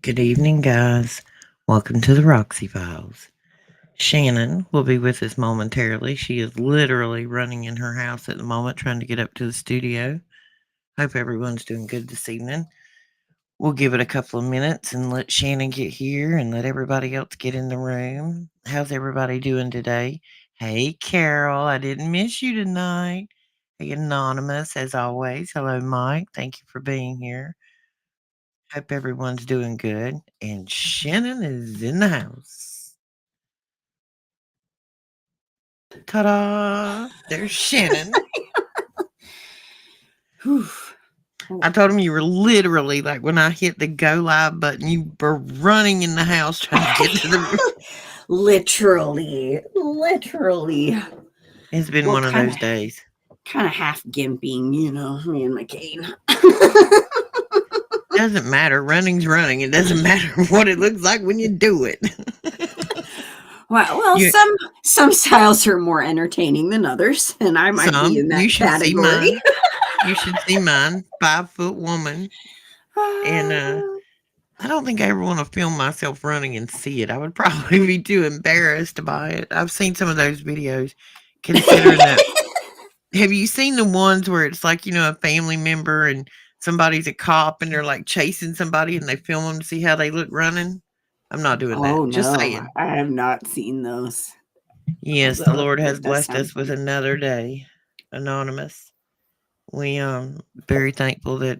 Good evening, guys. Welcome to the Roxy Files. Shannon will be with us momentarily. She is literally running in her house at the moment, trying to get up to the studio. Hope everyone's doing good this evening. We'll give it a couple of minutes and let Shannon get here and let everybody else get in the room. How's everybody doing today? Hey, Carol, I didn't miss you tonight. Hey, Anonymous, as always. Hello, Mike. Thank you for being here. Hope everyone's doing good. And Shannon is in the house. Ta da! There's Shannon. Whew. I told him you were literally like when I hit the go live button, you were running in the house trying to get to the. literally. It's been Well, one of those days. kind of half gimping, me and my cane. Doesn't matter. Running's running. It doesn't matter what it looks like when you do it. Well, you some styles are more entertaining than others, and I might be in you that should see category. mine. You should see mine. 5-foot woman. And I don't think I ever want to film myself running and see it. I would probably be too embarrassed by it. I've seen some of those videos, considering that. Have you seen the ones where it's like, a family member and somebody's a cop and they're like chasing somebody and they film them to see how they look running? I'm not doing that. Oh Just no, saying. I have not seen those. Yes, the Although Lord has it does blessed sound us with another day. Anonymous. We very thankful that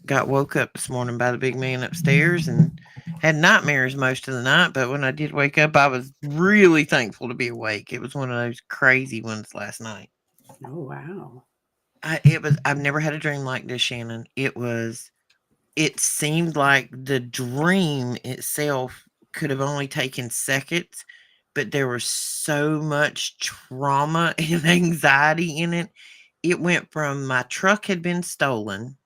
got woke up this morning by the big man upstairs and had nightmares most of the night, but when I did wake up I was really thankful to be awake. It was one of those crazy ones last night. Oh wow. I've never had a dream like this, Shannon. It seemed like the dream itself could have only taken seconds, but there was so much trauma and anxiety in it. It went from my truck had been stolen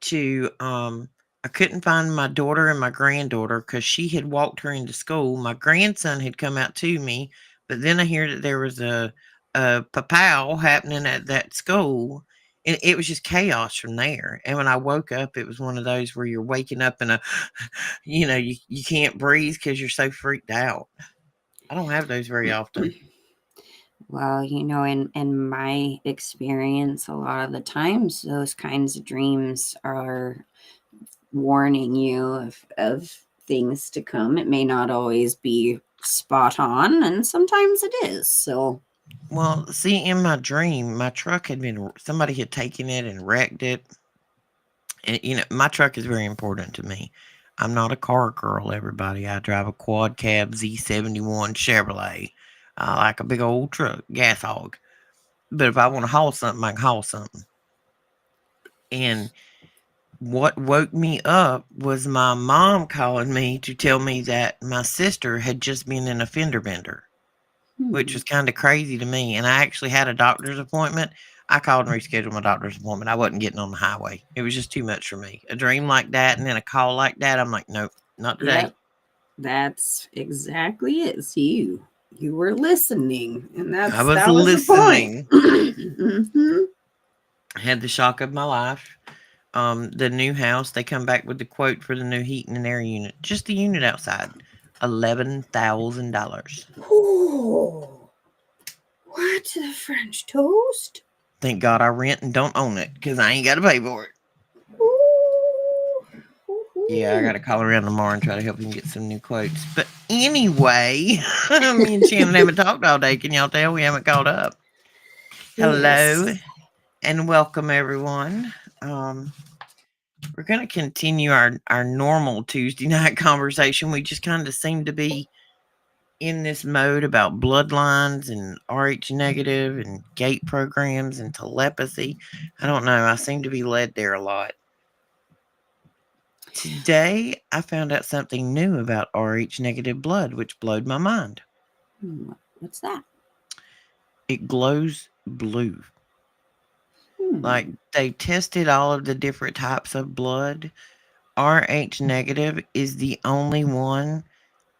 to I couldn't find my daughter and my granddaughter because she had walked her into school. My grandson had come out to me, but then I hear that there was a papow happening at that school, and it was just chaos from there. And when I woke up, it was one of those where you're waking up in a, you can't breathe because you're so freaked out. I don't have those very often. Well, in my experience, a lot of the times those kinds of dreams are warning you of things to come. It may not always be spot on, and sometimes it is. So, Well, see, in my dream, my truck had been somebody had taken it and wrecked it. And my truck is very important to me. I'm not a car girl, everybody. I drive a quad cab Z71 Chevrolet. I like a big old truck, gas hog. But if I want to haul something, I can haul something. And what woke me up was my mom calling me to tell me that my sister had just been in a fender bender, which hmm. was kind of crazy to me. And I actually had a doctor's appointment. I called and rescheduled my doctor's appointment. I wasn't getting on the highway. It was just too much for me. A dream like that and then a call like that, I'm like, nope, not today. Yep, that's exactly it. See, you were listening, and I was that was the point. listening. hmm I had the shock of my life. The new house, they come back with the quote for the new heating and air unit. Just the unit outside. $11,000. Oh, what the French toast? Thank God I rent and don't own it because I ain't got to pay for it. Yeah, I got to call around tomorrow and try to help him get some new quotes. But anyway, me and Shannon haven't talked all day. Can y'all tell we haven't caught up? Hello Yes. and welcome, everyone. Um, we're going to continue our normal Tuesday night conversation. We just kind of seem to be in this mode about bloodlines and RH negative and gate programs and telepathy. I don't know. I seem to be led there a lot. Today, I found out something new about RH negative blood, which blowed my mind. What's that? It glows blue. Hmm. Like they tested all of the different types of blood. RH negative is the only one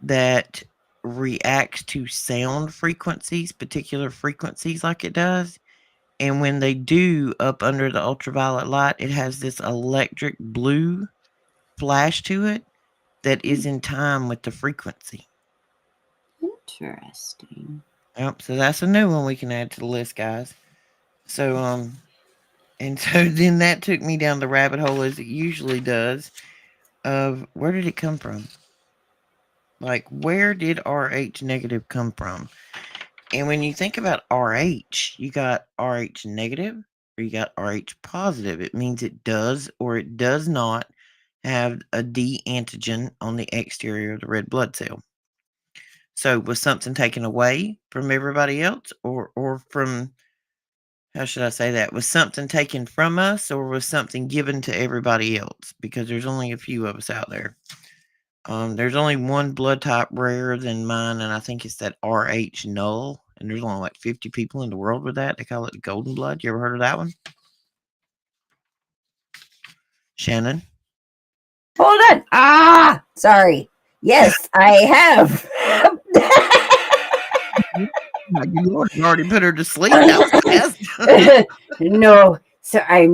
that reacts to sound frequencies, particular frequencies like it does. And when they do up under the ultraviolet light, it has this electric blue flash to it that Hmm, is in time with the frequency. interesting. Yep, so that's a new one we can add to the list, guys. So and so then that took me down the rabbit hole as it usually does of where did it come from? Like where did RH negative come from? And when you think about RH, you got RH negative or you got RH positive. It means it does or it does not have a D antigen on the exterior of the red blood cell. So was something taken away from everybody else or from, how should I say that? Was something taken from us or was something given to everybody else? Because there's only a few of us out there. There's only one blood type rarer than mine, and I think it's that RH null. And there's only like 50 people in the world with that. They call it the golden blood. You ever heard of that one? Shannon? Hold on. Sorry. Yes, I have. My good Lord, you already put her to sleep. That was fast. No. So I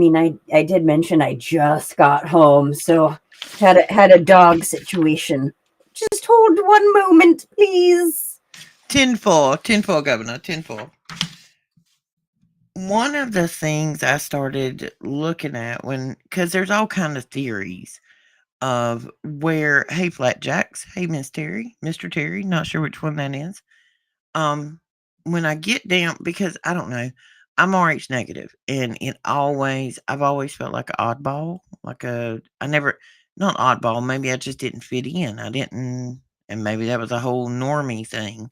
did mention I just got home, so had a dog situation. Just hold one moment, please. Tinfoil, Governor, tinfoil. One of the things I started looking at because there's all kind of theories of where, hey, Flatjacks, hey, Mr. Terry, not sure which one that is. Um, when I get down, because I don't know, I'm RH negative, and I've always felt like an oddball, I never, not oddball, maybe I just didn't fit in. I didn't, and maybe that was a whole normie thing,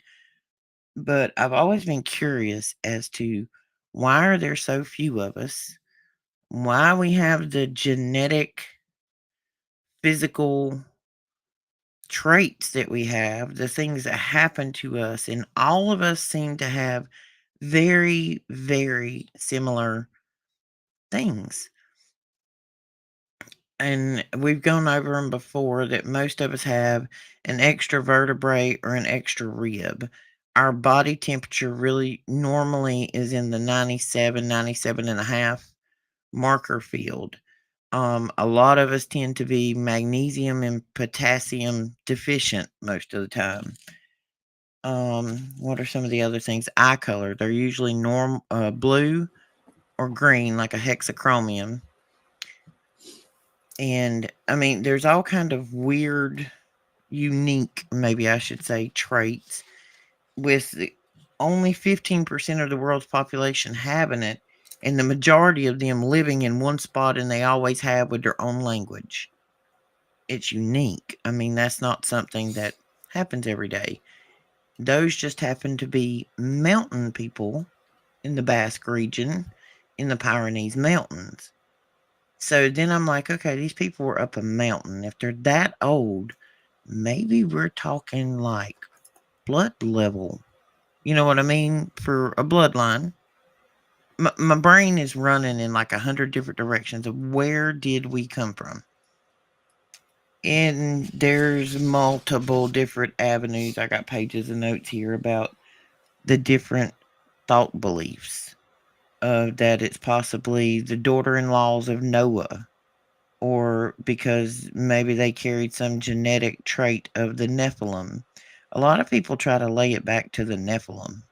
but I've always been curious as to why are there so few of us? Why we have the genetic, physical traits that we have, the things that happen to us, and all of us seem to have very, very similar things. And we've gone over them before that most of us have an extra vertebrae or an extra rib. Our body temperature really normally is in the 97, 97 and a half marker field. A lot of us tend to be magnesium and potassium deficient most of the time. What are some of the other things? Eye color. They're usually blue or green, like a hexachromium. And I mean, there's all kind of weird, unique, maybe I should say, traits with only 15% of the world's population having it, and the majority of them living in one spot, and they always have with their own language. It's unique. I mean, that's not something that happens every day. Those just happen to be mountain people in the Basque region in the Pyrenees Mountains. So then I'm like, okay, these people were up a mountain. If they're that old, maybe we're talking like blood level. You know what I mean? For a bloodline. My brain is running in like 100 different directions of where did we come from? And there's multiple different avenues. I got pages of notes here about the different thought beliefs that it's possibly the daughter-in-laws of Noah, or because maybe they carried some genetic trait of the Nephilim. A lot of people try to lay it back to the Nephilim.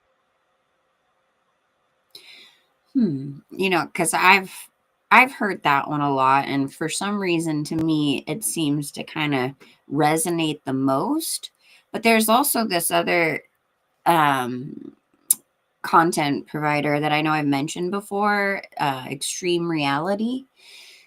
Because I've heard that one a lot, and for some reason, to me, it seems to kind of resonate the most. But there's also this other um, content provider that I know I've mentioned before, Extreme Reality.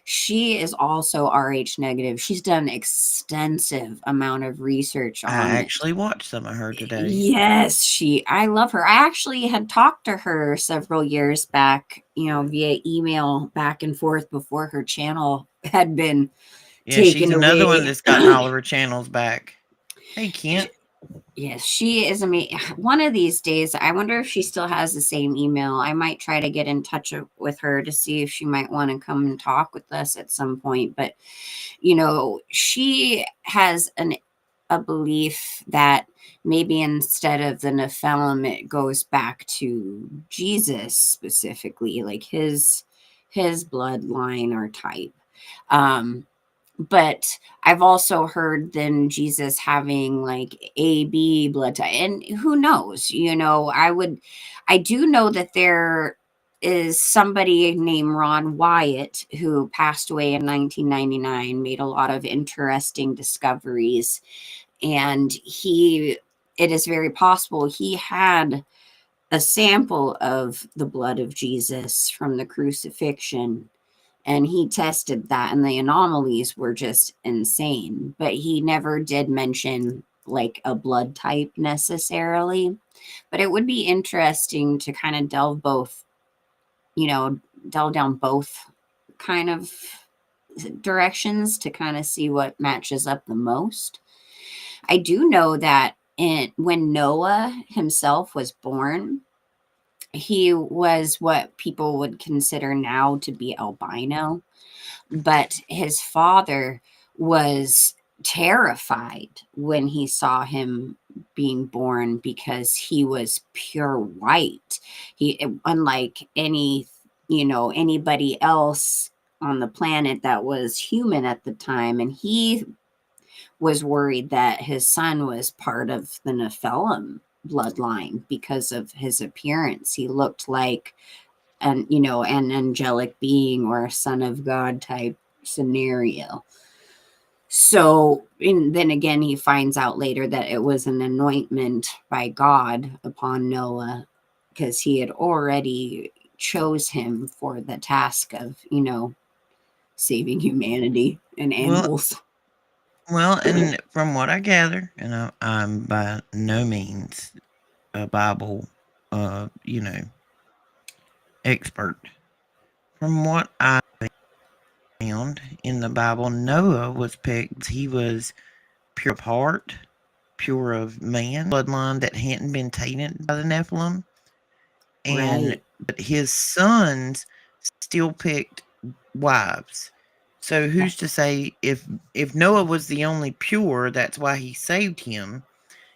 She is also RH negative. She's done extensive amount of research I on it. actually watched some of her today. Yes, I love her. I actually had talked to her several years back, via email back and forth before her channel had been Yeah, she's taken another one away. that's gotten all of her channels back. Hey, Kent. Yes, she is amazing. One of these days, I wonder if she still has the same email. I might try to get in touch with her to see if she might want to come and talk with us at some point. But she has a belief that maybe instead of the Nephilim, it goes back to Jesus specifically, like his bloodline or type. Um, But I've also heard then Jesus having like AB blood type, and who knows? I do know that there is somebody named Ron Wyatt who passed away in 1999, made a lot of interesting discoveries, and it is very possible he had a sample of the blood of Jesus from the crucifixion, and he tested that, and the anomalies were just insane, but he never did mention like a blood type necessarily. But it would be interesting to kind of you know delve down both kind of directions to kind of see what matches up the most. I do know that when Noah himself was born, he was what people would consider now to be albino, but his father was terrified when he saw him being born because he was pure white. Unlike anybody else on the planet that was human at the time, and he was worried that his son was part of the Nephilim bloodline because of his appearance. He looked like an angelic being or a son of God type scenario. So, and then again, he finds out later that it was an anointment by God upon Noah because he had already chose him for the task of, saving humanity and Well, animals. and from what I gather, and I'm by no means a Bible, expert. From what I found in the Bible, Noah was picked. He was pure of heart, pure of man, bloodline that hadn't been tainted by the Nephilim, and Right. but his sons still picked wives. So who's to say if Noah was the only pure, that's why he saved him.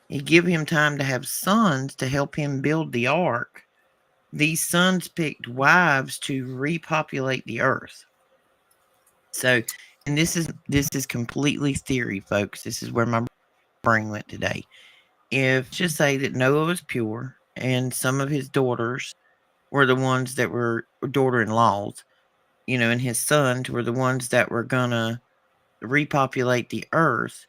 He give him time to have sons to help him build the ark. These sons picked wives to repopulate the earth. So, and this is completely theory, folks. This is where my brain went today. If just say that Noah was pure and some of his daughters were the ones that were daughter-in-laws, and his sons were the ones that were gonna repopulate the earth.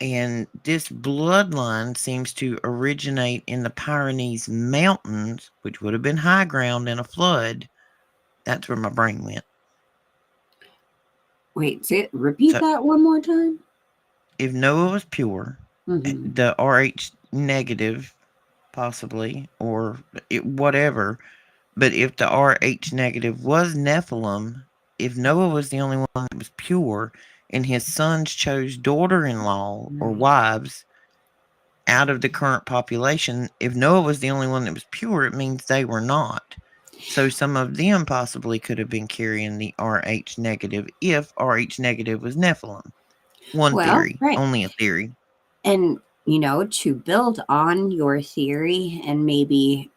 And this bloodline seems to originate in the Pyrenees Mountains, which would have been high ground in a flood. That's where my brain went. Wait, repeat So that one more time. if Noah was pure, Hmm. the RH negative, possibly, or whatever, but if the RH negative was Nephilim, if Noah was the only one that was pure, and his sons chose daughter in law or Right. wives out of the current population, if Noah was the only one that was pure, it means they were not. So some of them possibly could have been carrying the RH negative if RH negative was Nephilim. One Well, theory, right. only a theory. And, to build on your theory and maybe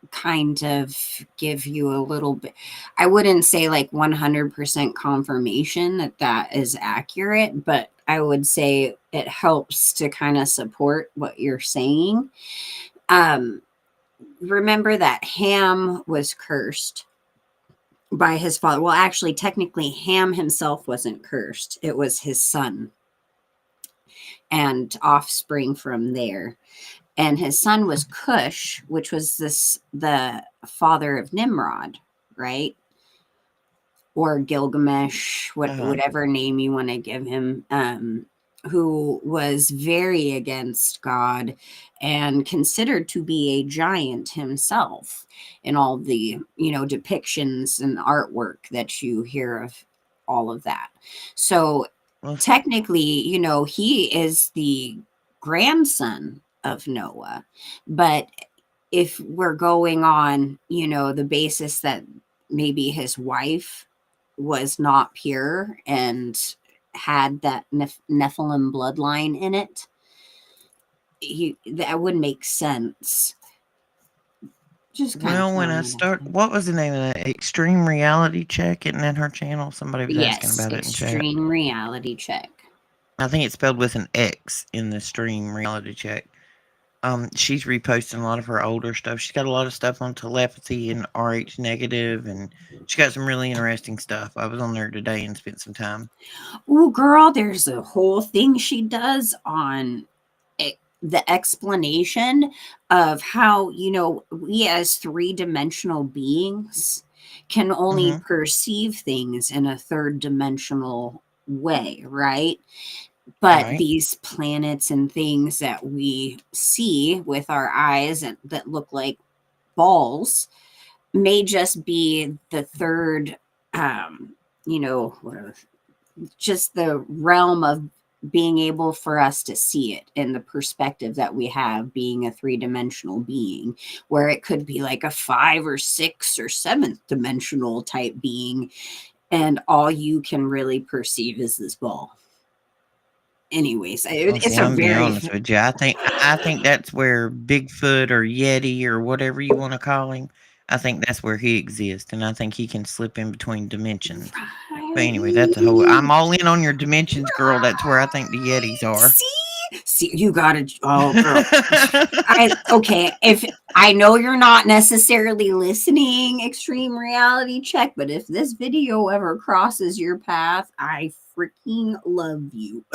kind of give you a little bit, I wouldn't say like 100% confirmation that that is accurate, but I would say it helps to kind of support what you're saying. Um, Remember that Ham was cursed by his father. Well, actually, technically, Ham himself wasn't cursed, it was his son and offspring from there. And his son was Cush, which was the father of Nimrod, right? Or Gilgamesh, Uh huh. whatever name you want to give him, who was very against God and considered to be a giant himself in all the depictions and artwork that you hear of all of that. So Well, technically, he is the grandson of Noah, but if we're going on, the basis that maybe his wife was not pure and had that Nephilim bloodline in it, that would make sense. Just kind of Well, when I throwing it out start, there. what was the name of that? Extreme Reality Check? Isn't that her channel? Somebody was asking Yes, about it in chat. extreme reality check. I think it's spelled with an X in the Stream Reality Check. She's reposting a lot of her older stuff. She's got a lot of stuff on telepathy and RH negative, and she got some really interesting stuff. I was on there today and spent some time. Oh, girl, there's a whole thing she does on the explanation of how, we as three-dimensional beings can only Mm-hmm. perceive things in a third-dimensional way, right? But Right. these planets and things that we see with our eyes and that look like balls may just be the third, whatever, just the realm of being able for us to see it in the perspective that we have being a three-dimensional being, where it could be like a five or six or seventh dimensional type being, and all you can really perceive is this ball. Anyways, Well, see, it's a I'm be very honest with you. I think that's where Bigfoot or Yeti or whatever you want to call him. I think that's where he exists, and I think he can slip in between dimensions. But anyway, that's a whole. right. I'm all in on your dimensions, girl. That's where I think the Yetis are. See, you gotta. Oh, girl. Okay. If I know you're not necessarily listening, extreme reality check, but if this video ever crosses your path, I freaking love you.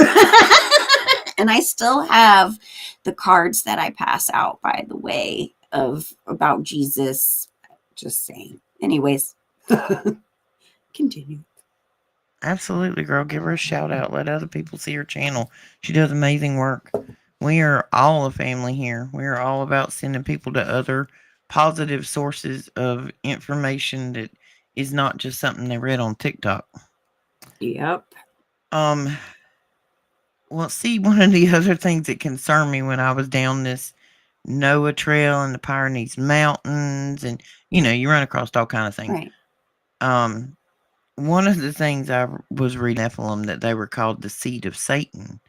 And I still have the cards that I pass out, by the way, of about Jesus. Just saying. Anyways, continue. Absolutely, girl. Give her a shout out. Let other people see her channel. She does amazing work. We are all a family here. We are all about sending people to other positive sources of information that is not just something they read on TikTok. Yep. Um, well, see, one of the other things that concerned me when I was down this Noah Trail in the Pyrenees Mountains, and you run across all kind of things. Right. Um, One of the things I was reading Nephilim that they were called the seed of Satan.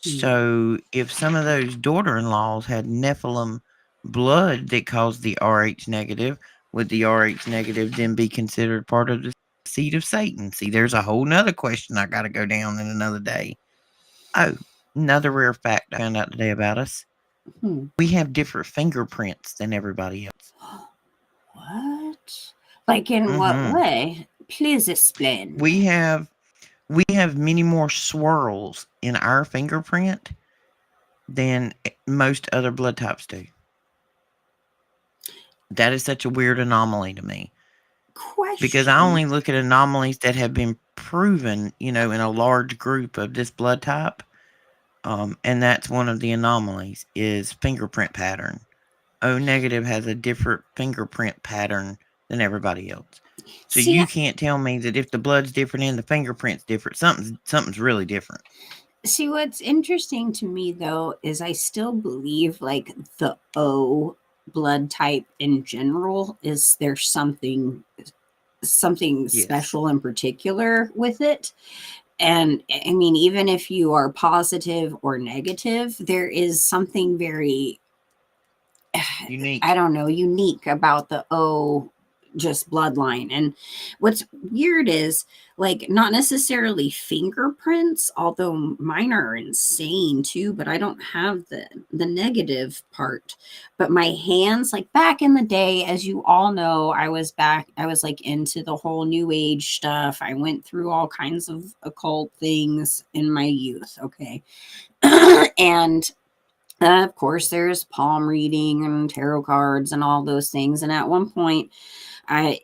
Hmm. So if some of those daughter-in-laws had Nephilim blood that caused the RH negative, would the RH negative then be considered part of the seed of Satan? See, there's a whole nother question I got to go down in another day. Oh, another rare fact I found out today about us. Hmm. We have different fingerprints than everybody else. What? Like in what Mm-hmm. way? Please explain. We have we have many more swirls in our fingerprint than most other blood types do. That is such a weird anomaly to me because I Question. only look at anomalies that have been proven, in a large group of this blood type. And that's one of the anomalies is fingerprint pattern. O negative has a different fingerprint pattern than everybody else. So See, you can't tell me that if the blood's different and the fingerprint's different, something's really different. see what's interesting to me though is I still believe like the O blood type in general is there's something Yes. special in particular with it. And I mean, even if you are positive or negative, there is something very, I Unique. don't know, unique about the O just bloodline. And what's weird is like not necessarily fingerprints, although mine are insane too, but I don't have the negative part. But my hands, like back in the day, as you all know, I was like into the whole new age stuff. I went through all kinds of occult things in my youth, okay. And of course, there's palm reading and tarot cards and all those things. And at one point, I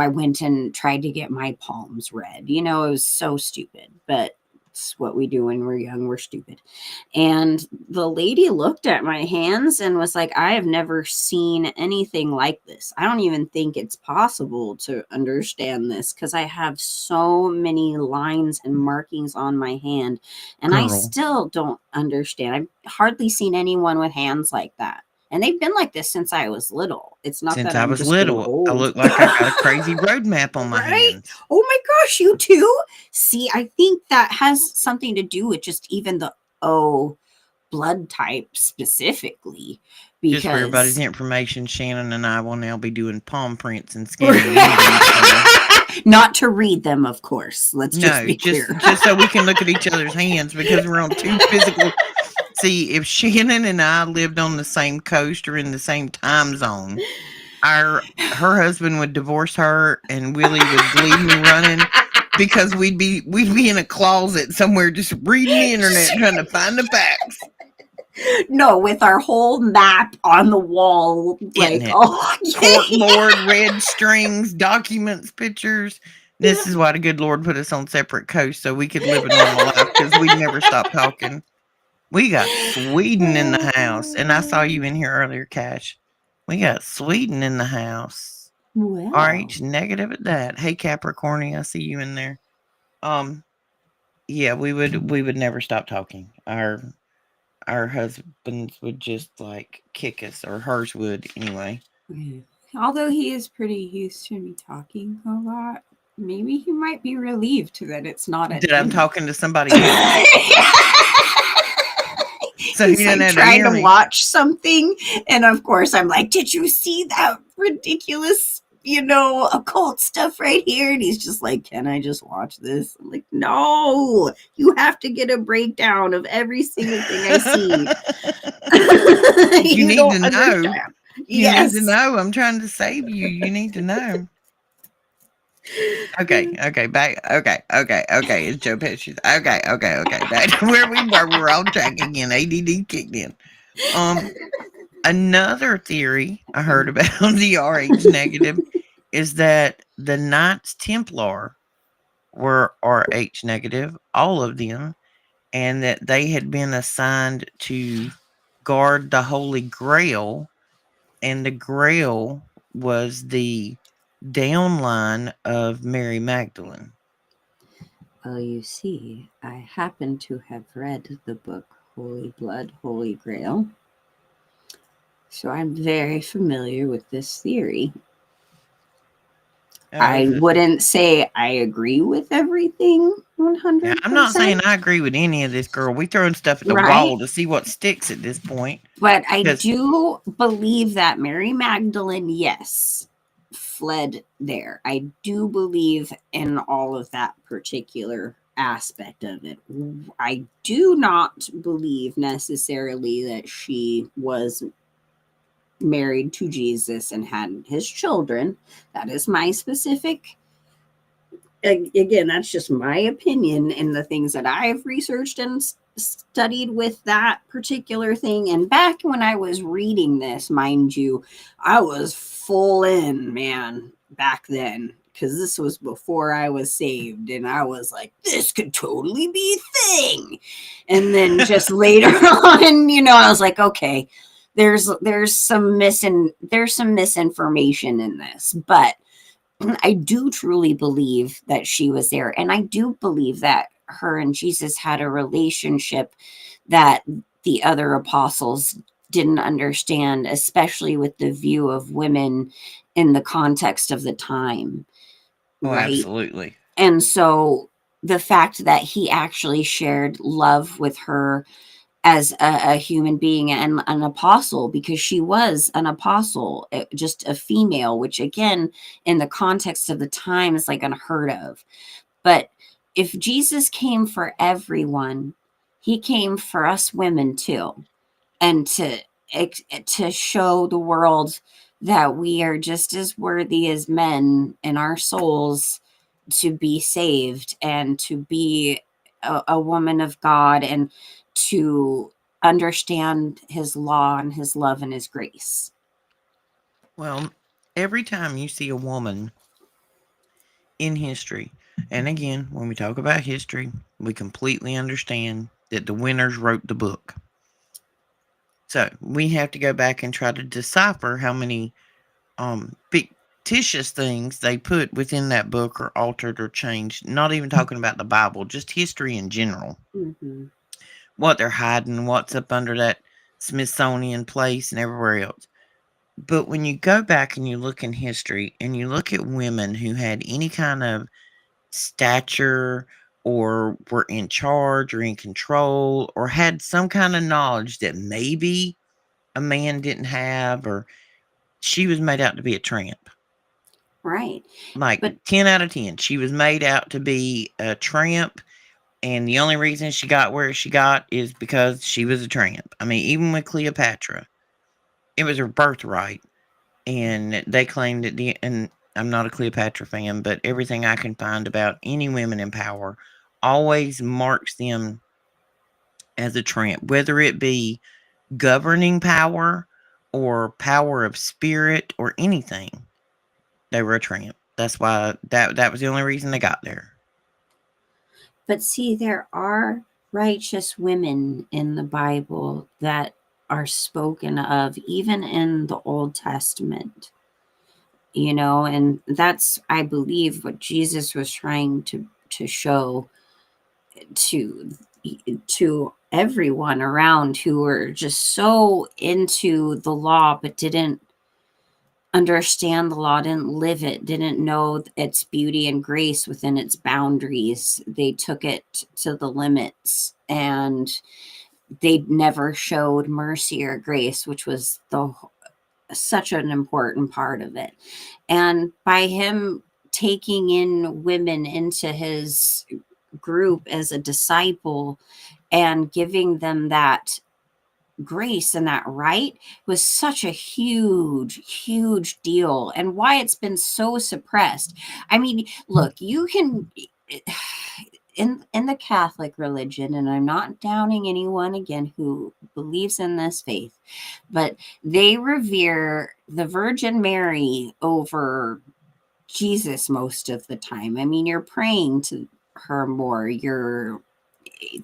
went and tried to get my palms read. It was so stupid, but it's what we do when we're young. We're stupid. And the lady looked at my hands and was like, I have never seen anything like this. I don't even think it's possible to understand this because I have so many lines and markings on my hand. And I Girl. still don't understand. I've hardly seen anyone with hands like that. And they've been like this since I was little. It's not Since that I I'm was just getting little, I old. look like I got a crazy road map on my Right? hands. Oh my gosh, you too? See, I think that has something to do with just even the O blood type specifically. Just for everybody's because information, Shannon and I will now be doing palm prints and scanning readings for. not to read them, of course. Let's just No, be clear. just so we can look at each other's hands because we're on two physical. See, if Shannon and I lived on the same coast or in the same time zone, our her husband would divorce her and Willie would leave me running because we'd be in a closet somewhere just reading the internet trying to find the facts. No, with our whole map on the wall, Getting like, it. oh, Corkboard, red strings, documents, pictures. This is why the good Lord put us on separate coasts so we could live a normal life because we'd never stop talking. We got Sweden in the house, and I saw you in here earlier, Cash. We got Sweden in the house. well, RH negative at that. Hey Capricorn, I see you in there. Um, yeah, we would never stop talking. Our husbands would just like kick us, or hers would anyway. although he is pretty used to me talking a lot, maybe he might be relieved that it's not at That I'm dinner. talking to somebody else, so he He's doesn't like have to trying hear to me. watch something, and of course I'm like, did you see that ridiculous, occult stuff right here? And he's just like, can I just watch this? I'm like, no, you have to get a breakdown of every single thing I see. You You need don't to know. understand. You need to Yes. know. I'm trying to save you. You need to know. Okay, back. Okay. It's Joe Pesci. Okay. Back to where we were. We're on track again. ADD kicked in. Um, Another theory I heard about the RH negative is that the Knights Templar were RH negative, all of them, and that they had been assigned to guard the Holy Grail, and the Grail was the downline of Mary Magdalene. Well, you see, I happen to have read the book Holy Blood, Holy Grail, so I'm very familiar with this theory. Oh, I is it? wouldn't say I agree with everything Yeah, I'm not saying 100%, I agree with any of this, girl. We throwing stuff at the right? wall to see what sticks at this point. But I Because do believe that Mary Magdalene, yes, fled there. I do believe in all of that particular aspect of it. I do not believe necessarily that she was married to Jesus and had his children. That is my specific, again, that's just my opinion and the things that I've researched and studied with that particular thing. And back when I was reading this, mind you, I was full in, man, back then. Because this was before I was saved, and I was like, "This could totally be a thing." And then just later on, I was like, "Okay, there's some misinformation in this," but I do truly believe that she was there. And I do believe that her and Jesus had a relationship that the other apostles didn't understand, especially with the view of women in the context of the time, oh, right? absolutely. And so the fact that he actually shared love with her as a human being and an apostle, because she was an apostle, just a female, which again, in the context of the time, is like unheard of. But if Jesus came for everyone, he came for us women too, and to show the world that we are just as worthy as men in our souls to be saved and to be a woman of God and to understand his law and his love and his grace. Well, every time you see a woman in history, and again, when we talk about history, we completely understand that the winners wrote the book. So we have to go back and try to decipher how many fictitious things they put within that book or altered or changed. Not even talking about the Bible, just history in general. Mm-hmm. What they're hiding, what's up under that Smithsonian place and everywhere else. But when you go back and you look in history and you look at women who had any kind of stature or were in charge or in control or had some kind of knowledge that maybe a man didn't have, or she was made out to be a tramp. Right. Like But 10 out of 10. She was made out to be a tramp, and the only reason she got where she got is because she was a tramp. I mean, even with Cleopatra, it was her birthright, and they claimed that and I'm not a Cleopatra fan, but everything I can find about any women in power always marks them as a tramp, whether it be governing power or power of spirit or anything. They were a tramp. That's why that was the only reason they got there. see, there are righteous women in the Bible that are spoken of, even in the Old Testament. And that's, I believe, what Jesus was trying to show to everyone around who were just so into the law but didn't understand the law, didn't live it, didn't know its beauty and grace within its boundaries. They took it to the limits, and they never showed mercy or grace, which was such an important part of it. And by him taking in women into his group as a disciple and giving them that grace and that right was such a huge deal, and why it's been so suppressed. I mean, look, you can in the Catholic religion, and I'm not downing anyone again who believes in this faith, but they revere the Virgin Mary over Jesus most of the time. I mean, you're praying to her more.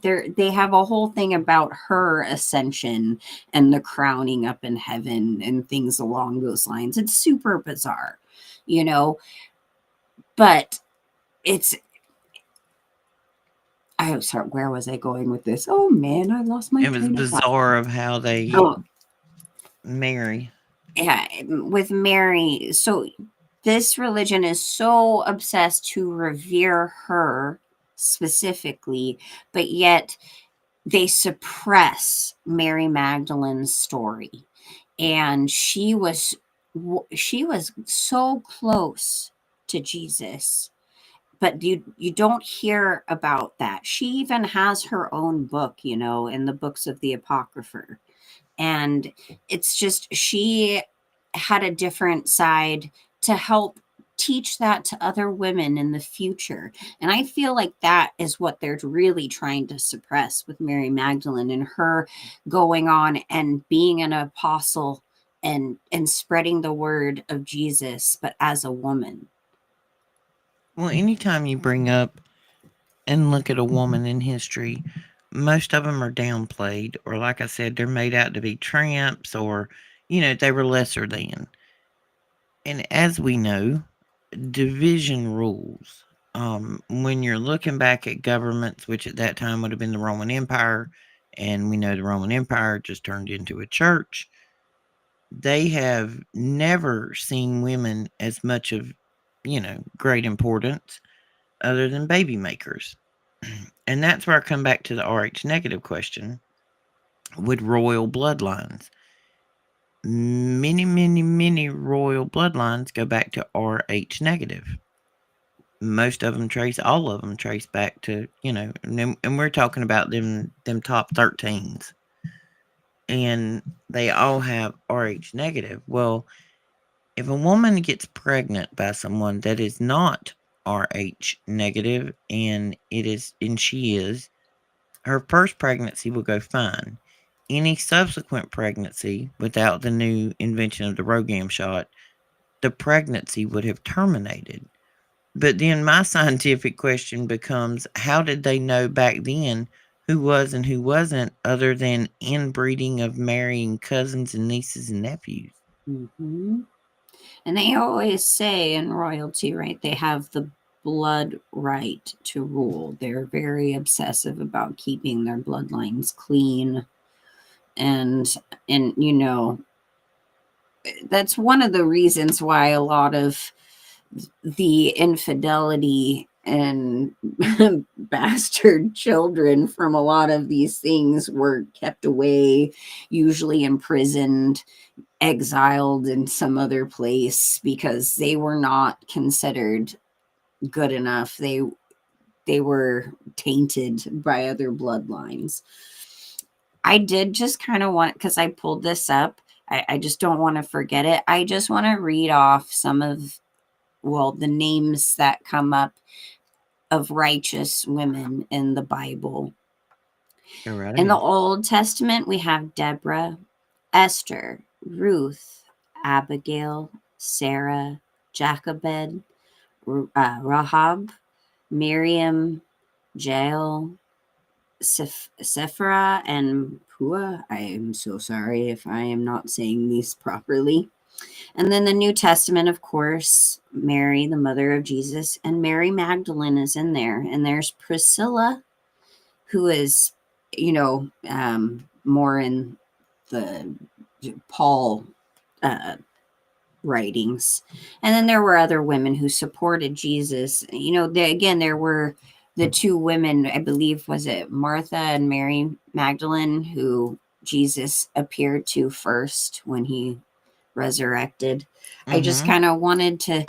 They have a whole thing about her ascension and the crowning up in heaven and things along those lines. It's super bizarre, you know, but it's I sorry, where was I going with this? Oh man, I lost my It was train of thought. bizarre of how they Oh, marry. yeah, with Mary. So this religion is so obsessed to revere her specifically, but yet they suppress Mary Magdalene's story. And she was so close to Jesus, but you don't hear about that. She even has her own book, in the books of the Apocrypha. And it's just, she had a different side to help teach that to other women in the future. And I feel like that is what they're really trying to suppress with Mary Magdalene, and her going on and being an apostle and spreading the word of Jesus, but as a woman. Well, anytime you bring up and look at a woman in history, most of them are downplayed, or like I said, they're made out to be tramps, or they were lesser than. And as we know, division rules. When you're looking back at governments, which at that time would have been the Roman Empire, and we know the Roman Empire just turned into a church, they have never seen women as much of, great importance other than baby makers. And that's where I come back to the RH negative question with royal bloodlines. Many royal bloodlines go back to RH negative. All of them trace back to, and we're talking about them top 13s. And they all have RH negative. Well, if a woman gets pregnant by someone that is not RH negative, and she is, her first pregnancy will go fine. Any subsequent pregnancy without the new invention of the ROGAM shot, the pregnancy would have terminated. But then my scientific question becomes, how did they know back then who was and who wasn't, other than inbreeding of marrying cousins and nieces and nephews? Hmm. And they always say in royalty, right, they have the blood right to rule. They're very obsessive about keeping their bloodlines clean. And that's one of the reasons why a lot of the infidelity and bastard children from a lot of these things were kept away, usually imprisoned, exiled in some other place because they were not considered good enough. They were tainted by other bloodlines. I did just kind of want, because I pulled this up, I just don't want to forget it. I just want to read off some of, well, the names that come up of righteous women in the Bible. Go right In the ahead. Old Testament, we have Deborah, Esther, Ruth, Abigail, Sarah, Jochebed, Rahab, Miriam, Jael, Sephira, and Pua. I am so sorry if I am not saying these properly. And then the New Testament, of course, Mary, the mother of Jesus, and Mary Magdalene is in there. And there's Priscilla, who is, more in the Paul uh, writings. And then there were other women who supported Jesus. Again, there were the two women, I believe, was it Martha and Mary Magdalene, who Jesus appeared to first when he resurrected. I just Mm-hmm. kind of wanted to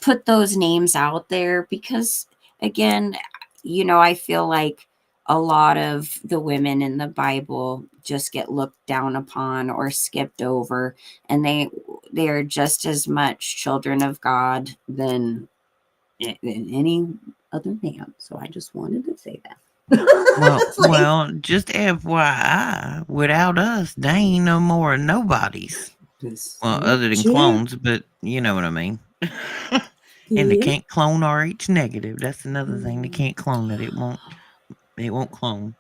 put those names out there because, again, I feel like a lot of the women in the Bible just get looked down upon or skipped over, and they are just as much children of God than any other man. So I just wanted to say that. Well, It's like well, just FYI, without us, they ain't no more nobodies. this Well, other than legit. clones, but you know what I mean. And they Yeah. can't clone RH negative. That's another thing. They can't clone it. It won't clone.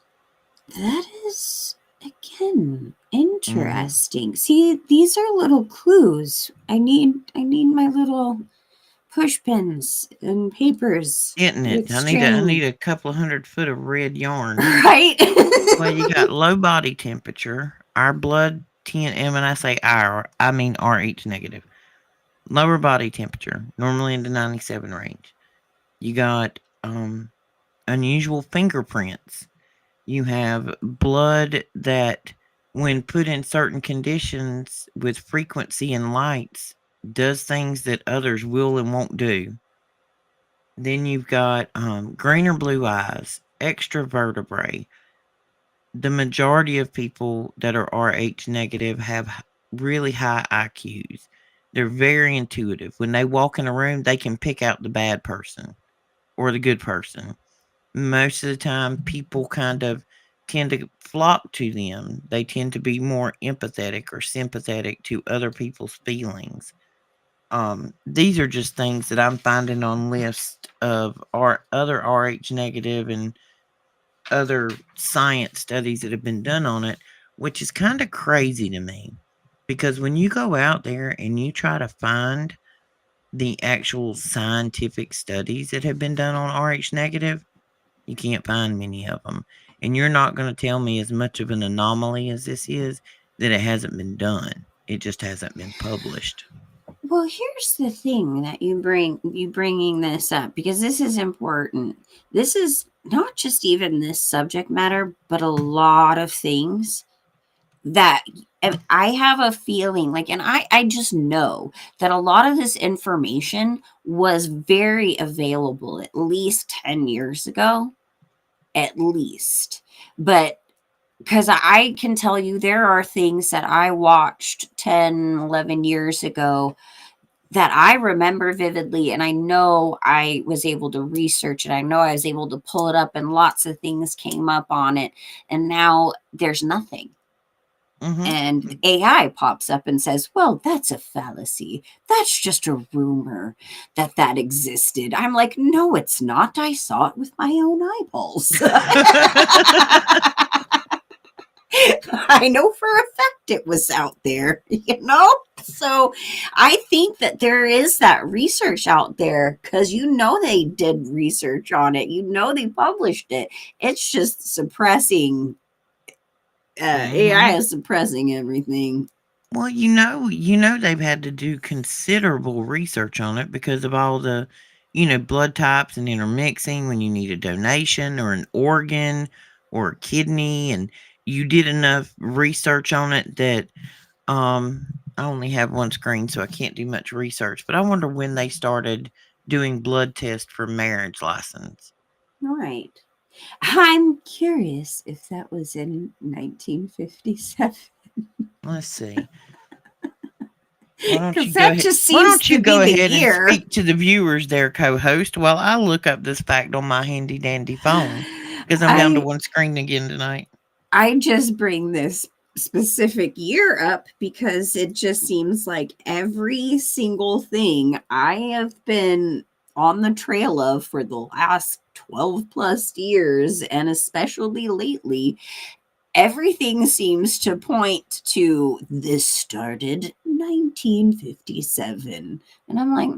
That is, again, Mhm. interesting. See, these are little clues. I need my little push pins and papers Isn't with it? I need string. a couple of 100 foot of red yarn. Right? Well, you got low body temperature, our blood tint, and when I say our, I mean RH negative. Lower body temperature, normally in the 97 range. You got unusual fingerprints. You have blood that, when put in certain conditions with frequency and lights, does things that others will and won't do. Then you've got green or blue eyes, extra vertebrae. The majority of people that are RH negative have really high IQs. They're very intuitive. When they walk in a room, they can pick out the bad person or the good person. Most of the time, people kind of tend to flock to them. They tend to be more empathetic or sympathetic to other people's feelings. These are just things that I'm finding on lists of other RH negative and other science studies that have been done on it, which is kind of crazy to me. Because when you go out there and you try to find the actual scientific studies that have been done on RH negative, you can't find many of them. And you're not going to tell me, as much of an anomaly as this is, that it hasn't been done. It just hasn't been published. Well, here's the thing that you bringing this up because this is important. This is not just even this subject matter, but a lot of things that I have a feeling like, and I just know that a lot of this information was very available at least 10 years ago, at least. But because I can tell you there are things that I watched 10, 11 years ago that I remember vividly, and I know I was able to research it. I know I was able to pull it up, and lots of things came up on it. And now there's nothing. And Mm-hmm. AI pops up and says, well, that's a fallacy. That's just a rumor that existed. I'm like, no, it's not. I saw it with my own eyeballs. I know for a fact it was out there, you know? So I think that there is that research out there because they did research on it. They published it. It's just suppressing, AI Mm-hmm. is suppressing everything. Well, you know they've had to do considerable research on it because of all the blood types and intermixing when you need a donation or an organ or a kidney, and you did enough research on it that I only have one screen, so I can't do much research. But I wonder when they started doing blood tests for marriage license. Right. I'm curious if that was in 1957. Let's see. Why don't you Because go that ahead? just Why seems don't to you be go the ahead and year. speak to the viewers there, co-host, while I look up this fact on my handy dandy phone because I'm down to I one screen again tonight. I just bring this specific year up because it just seems like every single thing I have been on the trail of for the last 12 plus years, and especially lately, everything seems to point to this started 1957. And I'm like,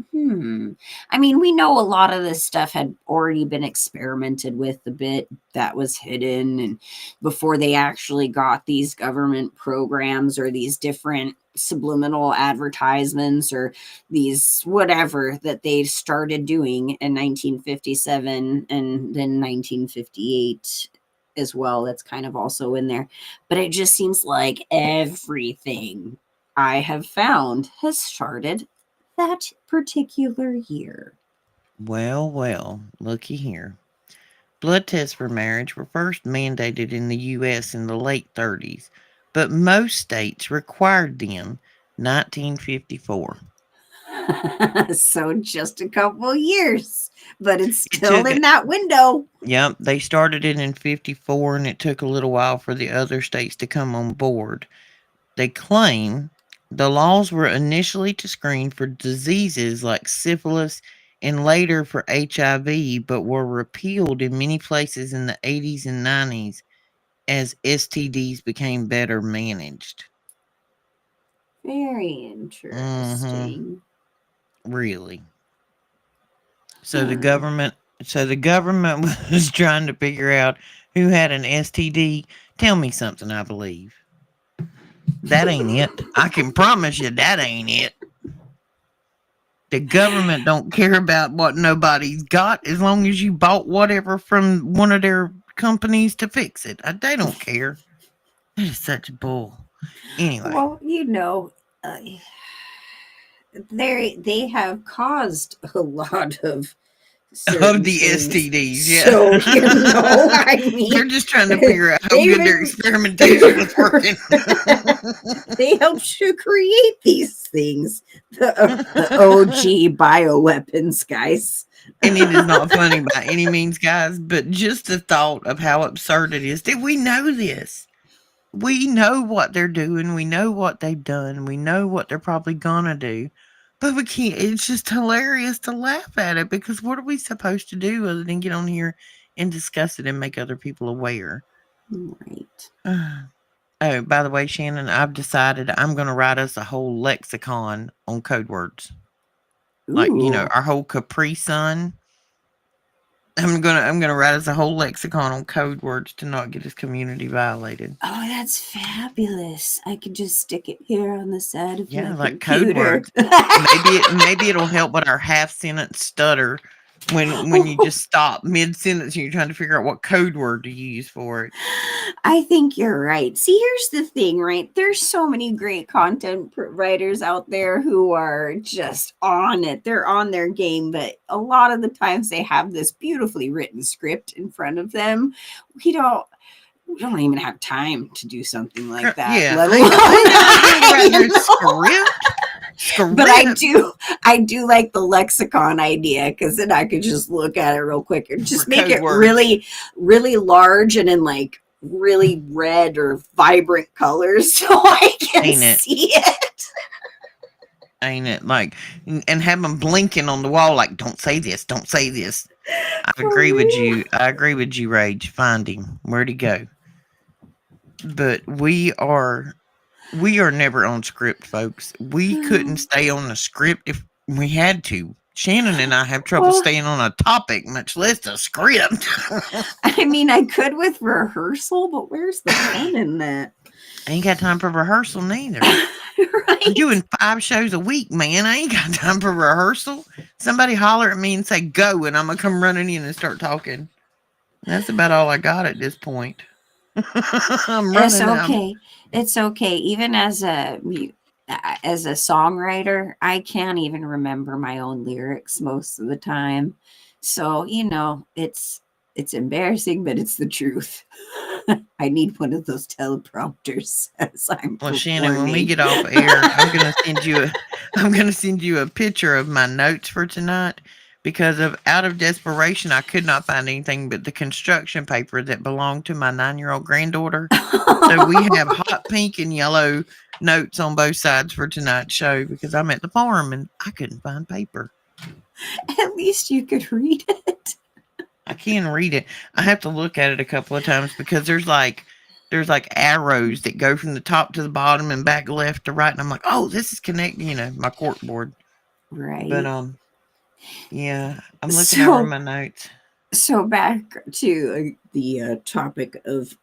I mean, we know a lot of this stuff had already been experimented with a bit, that was hidden, and before they actually got these government programs or these different subliminal advertisements or these whatever that they started doing in 1957 and then 1958 as well. That's kind of also in there. But it just seems like everything I have found has started that particular year. Well, well, looky here. Blood tests for marriage were first mandated in the U.S. in the late 30s, but most states required them 1954. So just a couple years, but it's It still took in that window. Yep, they started it in 54 and it took a little while for the other states to come on board. They claim the laws were initially to screen for diseases like syphilis and later for HIV, but were repealed in many places in the 80s and 90s as STDs became better managed. Very Mhm. interesting. Really. So the Huh. government so the government was trying to figure out who had an STD. Tell me something I believe. That ain't it. I can promise you that ain't it. The government don't care about what nobody's got as long as you bought whatever from one of their companies to fix it. They don't care. That is such bull. Anyway, Well, uh, they have caused a lot of of certain the things. STDs, yeah. So, I mean, They're just trying to figure out how they good their even experimentation was working. they helped you create these things. The OG bioweapons, guys. And it is not funny by any means, guys, but just the thought of how absurd it is. Did we know this? We know what they're doing. We know what they've done. We know what they're probably gonna do. But we can't. It's just hilarious to laugh at it because what are we supposed to do other than get on here and discuss it and make other people aware? Right. Oh, by the way, Shannon, I've decided I'm going to write us a whole lexicon on code words. Like, Ooh. our whole Capri Sun. I'm gonna write us a whole lexicon on code words to not get his community violated. Oh, that's fabulous. I could just stick it here on the side of my Yeah, like code computer. words. Maybe it'll help with our half sentence stutter when you just stop mid sentence and you're trying to figure out what code word to use for it. I think you're right. See, here's the thing, right? There's so many great content writers out there who are just on it. They're on their game, but a lot of the times they have this beautifully written script in front of them. We don't we don't even have time to do something like that, Yeah, let ain't nobody alone writing you their know? script. But I Script do I do like the lexicon idea because then I could just look at it real quick and for just make code it words. really, really large and in like really red or vibrant colors so I can Ain't it? see it. Ain't it? Like, and have them blinking on the wall, like, don't say this, don't say this. I For agree with real. you. I agree with you, Rage. Find him. Where'd he go? But we are never on script, folks. We couldn't stay on the script if we had to. Shannon and I have trouble Well, staying on a topic, much less a script. I mean, I could with rehearsal, but where's the fun in that? I ain't got time for rehearsal neither. I'm Right? doing 5 shows a week, man. I ain't got time for rehearsal. Somebody holler at me and say go, and I'm gonna come running in and start talking. That's about all I got at this point. I'm It's running. okay. It's okay. Even as a songwriter, I can't even remember my own lyrics most of the time. So, it's embarrassing, but it's the truth. I need one of those teleprompters as I'm Well, Shannon, when we performing. get off air, I'm gonna send you a I'm gonna send you a picture of my notes for tonight because of out of desperation I could not find anything but the construction paper that belonged to my 9-year-old granddaughter. So we have hot pink and yellow notes on both sides for tonight's show because I'm at the farm and I couldn't find paper. At least you could read it. I can read it. I have to look at it a couple of times because there's like arrows that go from the top to the bottom and back left to right, and I'm like, oh, this is connecting, my cork board. But Right. yeah, I'm looking over So, my notes. back to the topic of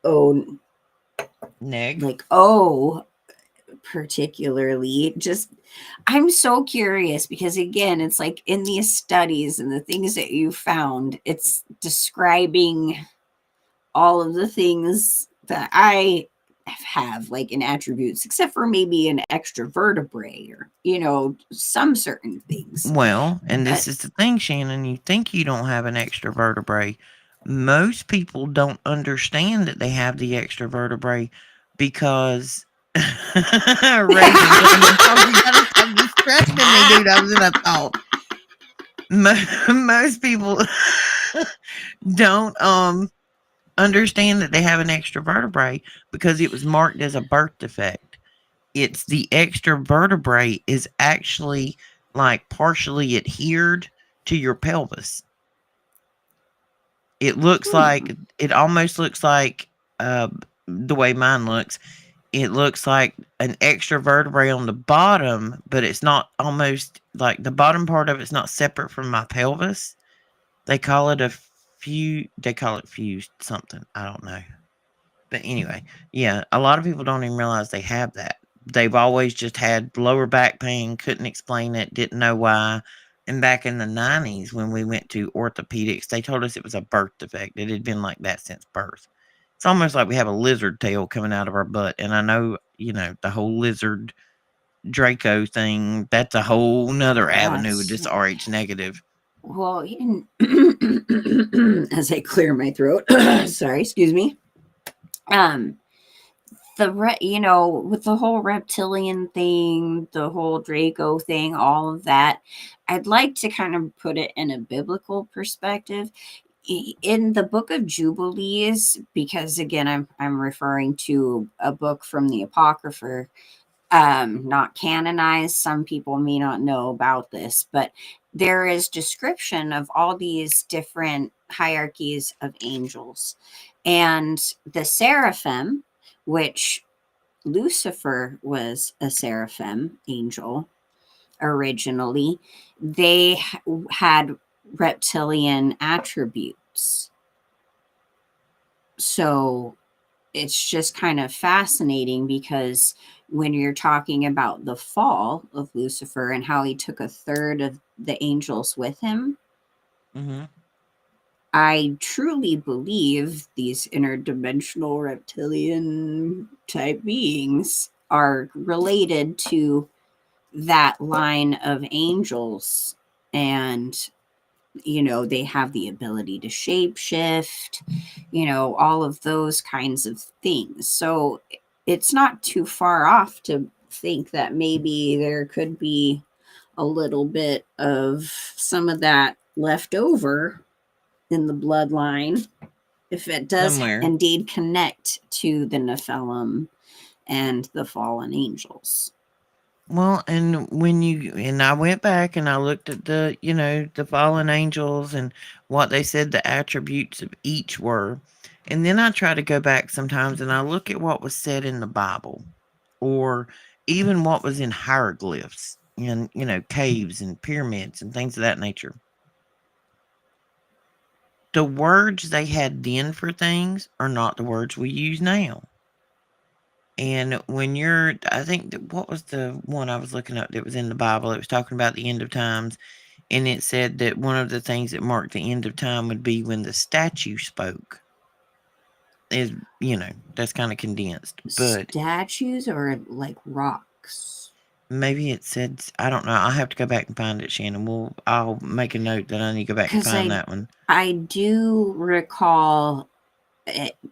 oh, Neg. like oh, particularly just I'm so curious because again it's like in these studies and the things that you found it's describing all of the things that I have like in attributes except for maybe an extra vertebrae or some certain things, Well, and but this is the thing, Shannon. You think you don't have an extra vertebrae. Most people don't understand that they have the extra vertebrae because Raisin trying to talk. You gotta stop distracting me, dude. I was in a thought. Most people don't understand that they have an extra vertebrae because it was marked as a birth defect. It's the extra vertebrae is actually like partially adhered to your pelvis. It looks hmm, like it almost looks like uh, the way mine looks. It looks like an extra vertebrae on the bottom, but it's not almost like the bottom part of it's not separate from my pelvis. They call it a they call it fused something. I don't know. But anyway, yeah, a lot of people don't even realize they have that. They've always just had lower back pain, couldn't explain it, didn't know why. And back in the 90s, when we went to orthopedics, they told us it was a birth defect. It had been like that since birth. It's almost like we have a lizard tail coming out of our butt. And I know, the whole lizard Draco thing, that's a whole nother avenue with that's this RH negative. well in as I clear my throat, sorry, excuse me. um with the whole reptilian thing, the whole Draco thing, all of that, I'd like to kind of put it in a biblical perspective. In the book of Jubilees, because again, I'm referring to a book from the Apocrypha, not canonized. Some people may not know about this, but there is description of all these different hierarchies of angels. And the seraphim, which Lucifer was a seraphim angel originally, they had reptilian attributes. So it's just kind of fascinating because when you're talking about the fall of Lucifer and how he took a third of the angels with him, Hmm. I truly believe these interdimensional reptilian type beings are related to that line of angels. And they have the ability to shapeshift, all of those kinds of things. So it's not too far off to think that maybe there could be a little bit of some of that left over in the bloodline if it does Somewhere. indeed connect to the Nephilim and the fallen angels. Well, and I went back and I looked at the fallen angels and what they said the attributes of each were. And then I try to go back sometimes and I look at what was said in the Bible or even what was in hieroglyphs in, caves and pyramids and things of that nature. The words they had then for things are not the words we use now. And when I think what was the one I was looking up that was in the Bible? It was talking about the end of times, and it said that one of the things that marked the end of time would be when the statue spoke. Is that's kind of condensed, but Statues or like rocks? maybe it said I don't know. I'll have to go back and find it, Shannon. I'll make a note that I need to go back and Because find that one. I do recall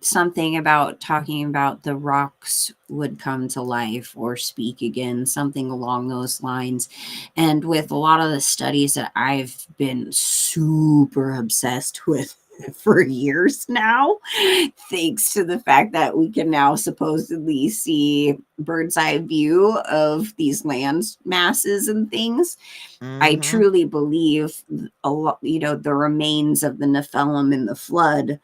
something about talking about the rocks would come to life or speak again, something along those lines. And with a lot of the studies that I've been super obsessed with for years now, thanks to the fact that we can now supposedly see bird's eye view of these land masses and things, I Mm-hmm. truly believe a lot, the remains of the Nephilim in the flood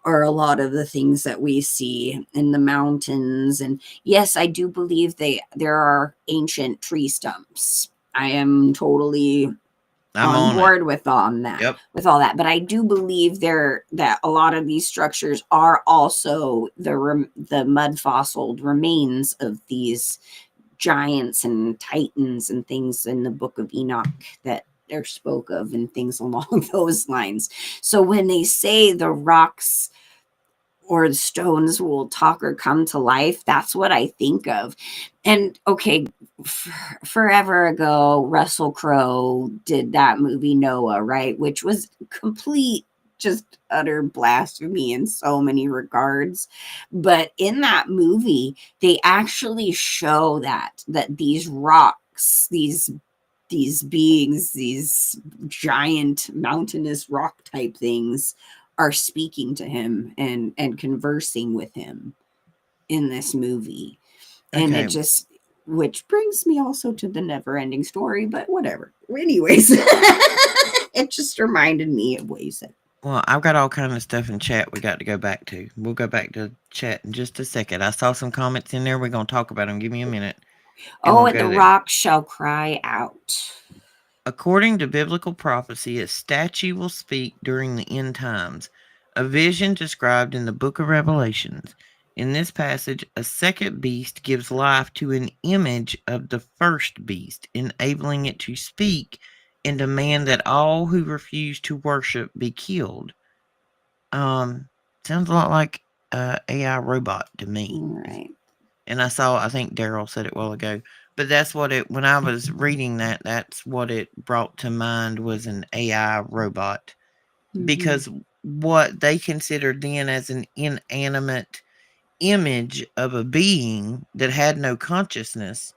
are a lot of the things that we see in the mountains. And yes, I do believe there are ancient tree stumps. I am totally I'm on on it. board with on that Yep. with all that, but I do believe that a lot of these structures are also the mud fossiled remains of these giants and titans and things in the book of Enoch that are spoke of and things along those lines. So when they say the rocks or the stones will talk or come to life, that's what I think of. And okay, forever ago, Russell Crowe did that movie Noah, right? Which was complete, just utter blasphemy in so many regards. But in that movie, they actually show that these rocks, these beings, these giant mountainous rock type things are speaking to him and conversing with him in this movie. And it Okay. just, which brings me also to the never ending story, but whatever. Anyways, it just reminded me of what you said. Well, I've got all kind of stuff in chat we got to go back to. We'll go back to chat in just a second. I saw some comments in there. We're going to talk about them. Give me a minute, and Oh, we'll and the go there. rocks shall cry out. According to biblical prophecy, a statue will speak during the end times, a vision described in the book of Revelations. In this passage, a second beast gives life to an image of the first beast, enabling it to speak and demand that all who refuse to worship be killed. Um, Sounds a lot like AI robot to me. Right. And I think Daryl said it a while ago, but that's what it, when I was reading that, that's what it brought to mind was an AI robot. Mm-hmm. Because what they considered then as an inanimate image of a being that had no consciousness,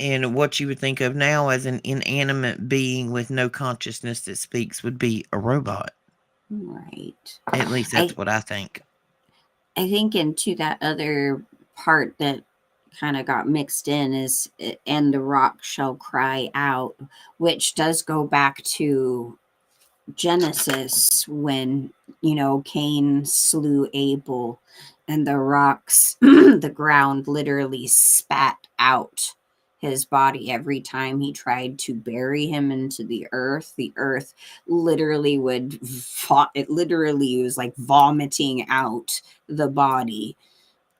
and what you would think of now as an inanimate being with no consciousness that speaks would be a robot. Right. At least I that's what I think. I think into that other part that kind of got mixed in is and the rock shall cry out, which does go back to Genesis when, Cain slew Abel and the rocks, the ground literally spat out his body every time he tried to bury him into the earth. The earth literally it literally was like vomiting out the body.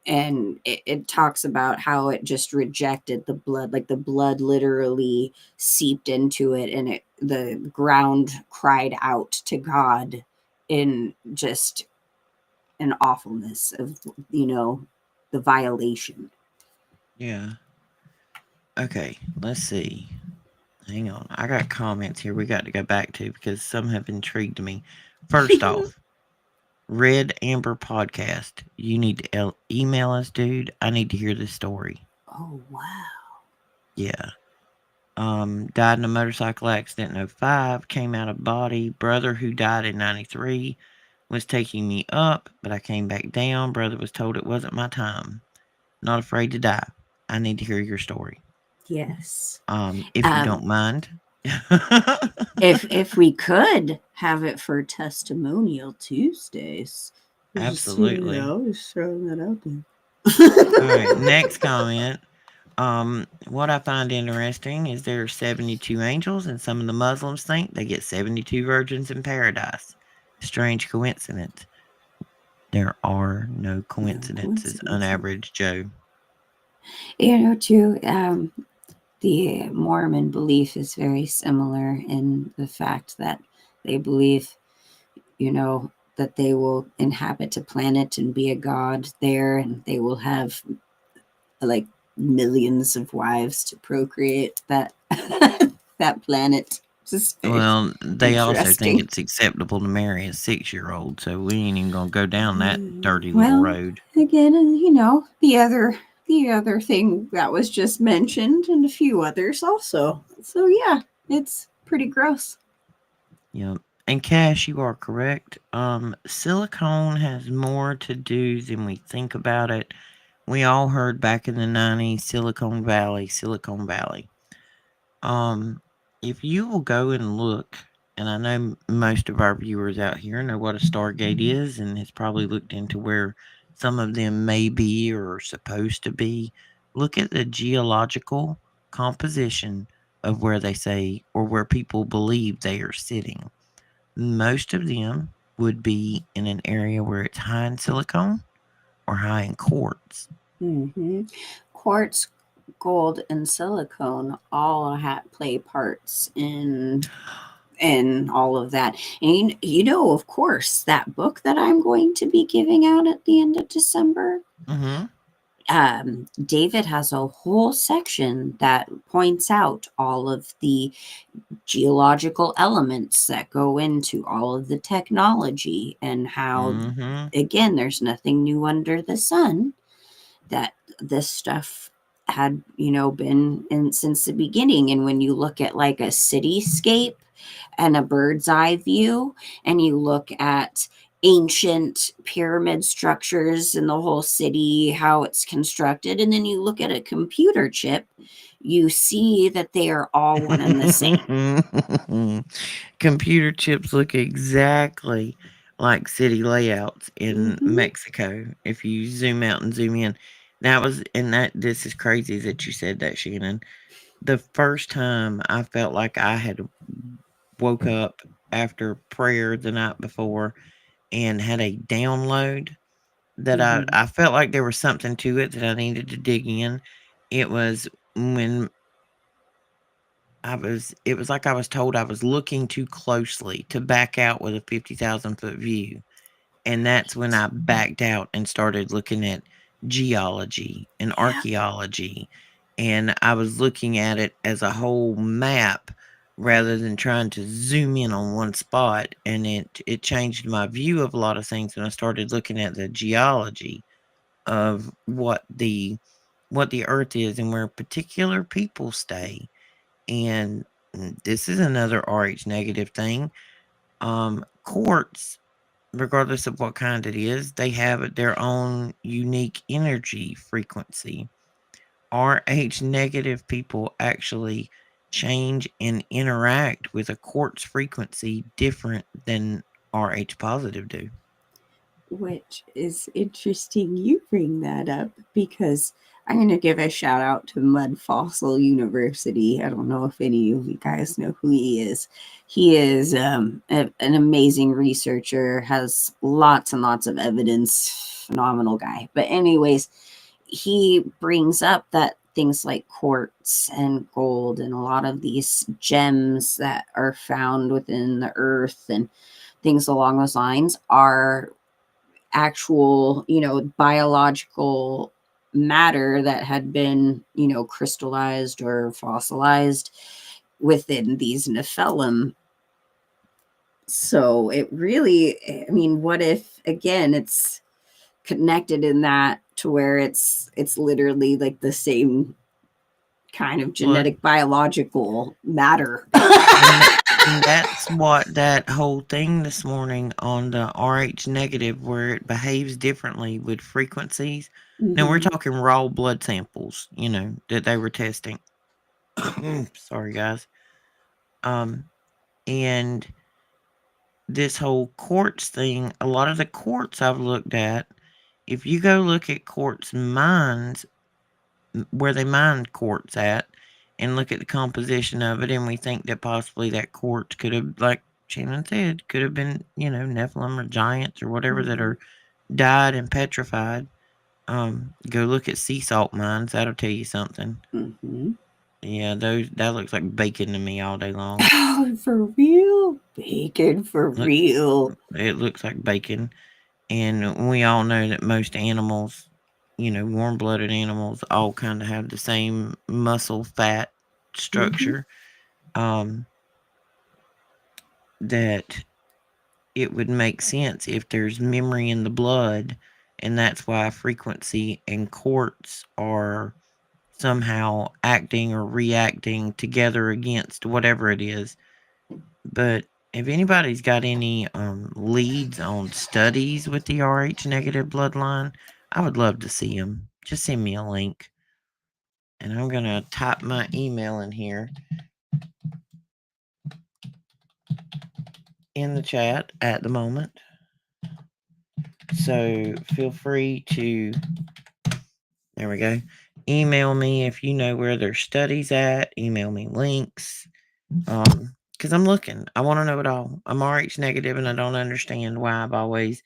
And it talks about how it just rejected the blood, like the blood literally seeped into it, and the ground cried out to God in just an awfulness of the violation. Yeah. Okay, let's see. Hang on. I got comments here we got to go back to because some have intrigued me. First off, Red Amber Podcast. You need to email us, dude. I need to hear this story. Oh wow. Yeah. Died in a motorcycle accident in '05. Came out of body. Brother who died in '93 was taking me up, but I came back down. Brother was told it wasn't my time. Not afraid to die. I need to hear your story. Yes. If you don't um mind. if we could have it for testimonial Tuesdays, Absolutely. just throwing that out All right, there. next comment. What I find interesting is there are 72 angels, and some of the Muslims think they get 72 virgins in paradise. Strange coincidence. There are no No coincidences, coincidences. unaveraged Joe. Too, the Mormon belief is very similar in the fact that they believe, you know, that they will inhabit a planet and be a god there, and they will have like millions of wives to procreate that that planet. Just very Well, they also think interesting. it's acceptable to marry a 6-year-old, so we ain't even gonna go down that dirty little Well, road. again, the other thing that was just mentioned, and a few others also. So yeah, it's pretty gross. Yep. And Cash, you are correct. Silicone has more to do than we think about it. We all heard back in the 90s, Silicon Valley, Silicon Valley. Um, if you will go and look, and I know most of our viewers out here know what a Stargate is and has probably looked into where some of them may be or are supposed to be. Look at the geological composition of where they say or where people believe they are sitting. Most of them would be in an area where it's high in silicone or high in quartz. Hmm. Quartz, gold, and silicone all play parts in all of that. And you know, of course, that book that I'm going to be giving out at the end of December, Mm-hmm. David has a whole section that points out all of the geological elements that go into all of the technology, and how, Mm-hmm. again, there's nothing new under the sun, that this stuff had, been in since the beginning. And when you look at like a cityscape and a bird's eye view, and you look at ancient pyramid structures in the whole city, how it's constructed, and then you look at a computer chip, you see that they are all one and the same. Computer chips look exactly like city layouts in Mm-hmm. Mexico if you zoom out and zoom in. That was, and that this is crazy that you said that, Shannon. The first time I felt like I had woke up after prayer the night before and had a download that Mm-hmm. I felt like there was something to it that I needed to dig in. It was when it was like I was told I was looking too closely to back out with a 50,000-foot view. And that's when I backed out and started looking at geology and Yeah. archaeology. And I was looking at it as a whole map rather than trying to zoom in on one spot. And it changed my view of a lot of things when I started looking at the geology of what the earth is and where particular people stay. And this is another RH negative thing. Quartz, regardless of what kind it is, they have their own unique energy frequency. RH negative people actually change and interact with a quartz frequency different than RH positive do. Which is interesting you bring that up, because I'm going to give a shout out to Mud Fossil University. I don't know if any of you guys know who he is. He is an amazing researcher, has lots and lots of evidence, phenomenal guy. But, anyways, he brings up that things like quartz and gold and a lot of these gems that are found within the earth and things along those lines are actual, biological matter that had been, crystallized or fossilized within these Nephilim. So it really, I mean, what if again it's connected in that to where it's literally like the same kind of Blood. genetic biological matter. And and that's what that whole thing this morning on the RH negative, where it behaves differently with frequencies. Now we're Mm-hmm. talking raw blood samples, that they were testing. Sorry, guys. Um, and this whole quartz thing, a lot of the quartz I've looked at, if you go look at quartz mines, where they mine quartz at, and look at the composition of it, and we think that possibly that quartz could have, like Shannon said, could have been, Nephilim or giants or whatever that Mm-hmm. are died and petrified. Go look at sea salt mines. That'll tell you something. Mm-hmm. Yeah, that looks like bacon to me all day long. Oh, for real? Bacon for Look, real. it looks like bacon, and we all know that most animals, warm-blooded animals, all kind of have the same muscle fat Mm-hmm. structure. Um, that it would make sense if there's memory in the blood, and that's why frequency and quartz are somehow acting or reacting together against whatever it is. But if anybody's got any leads on studies with the Rh negative bloodline, I would love to see them. Just send me a link. And I'm going to type my email in here in the chat at the moment. So feel free to, there we go, email me if you know where their studies at. Email me links. Because I'm looking. I want to know it all. I'm Rh negative and I don't understand why I've always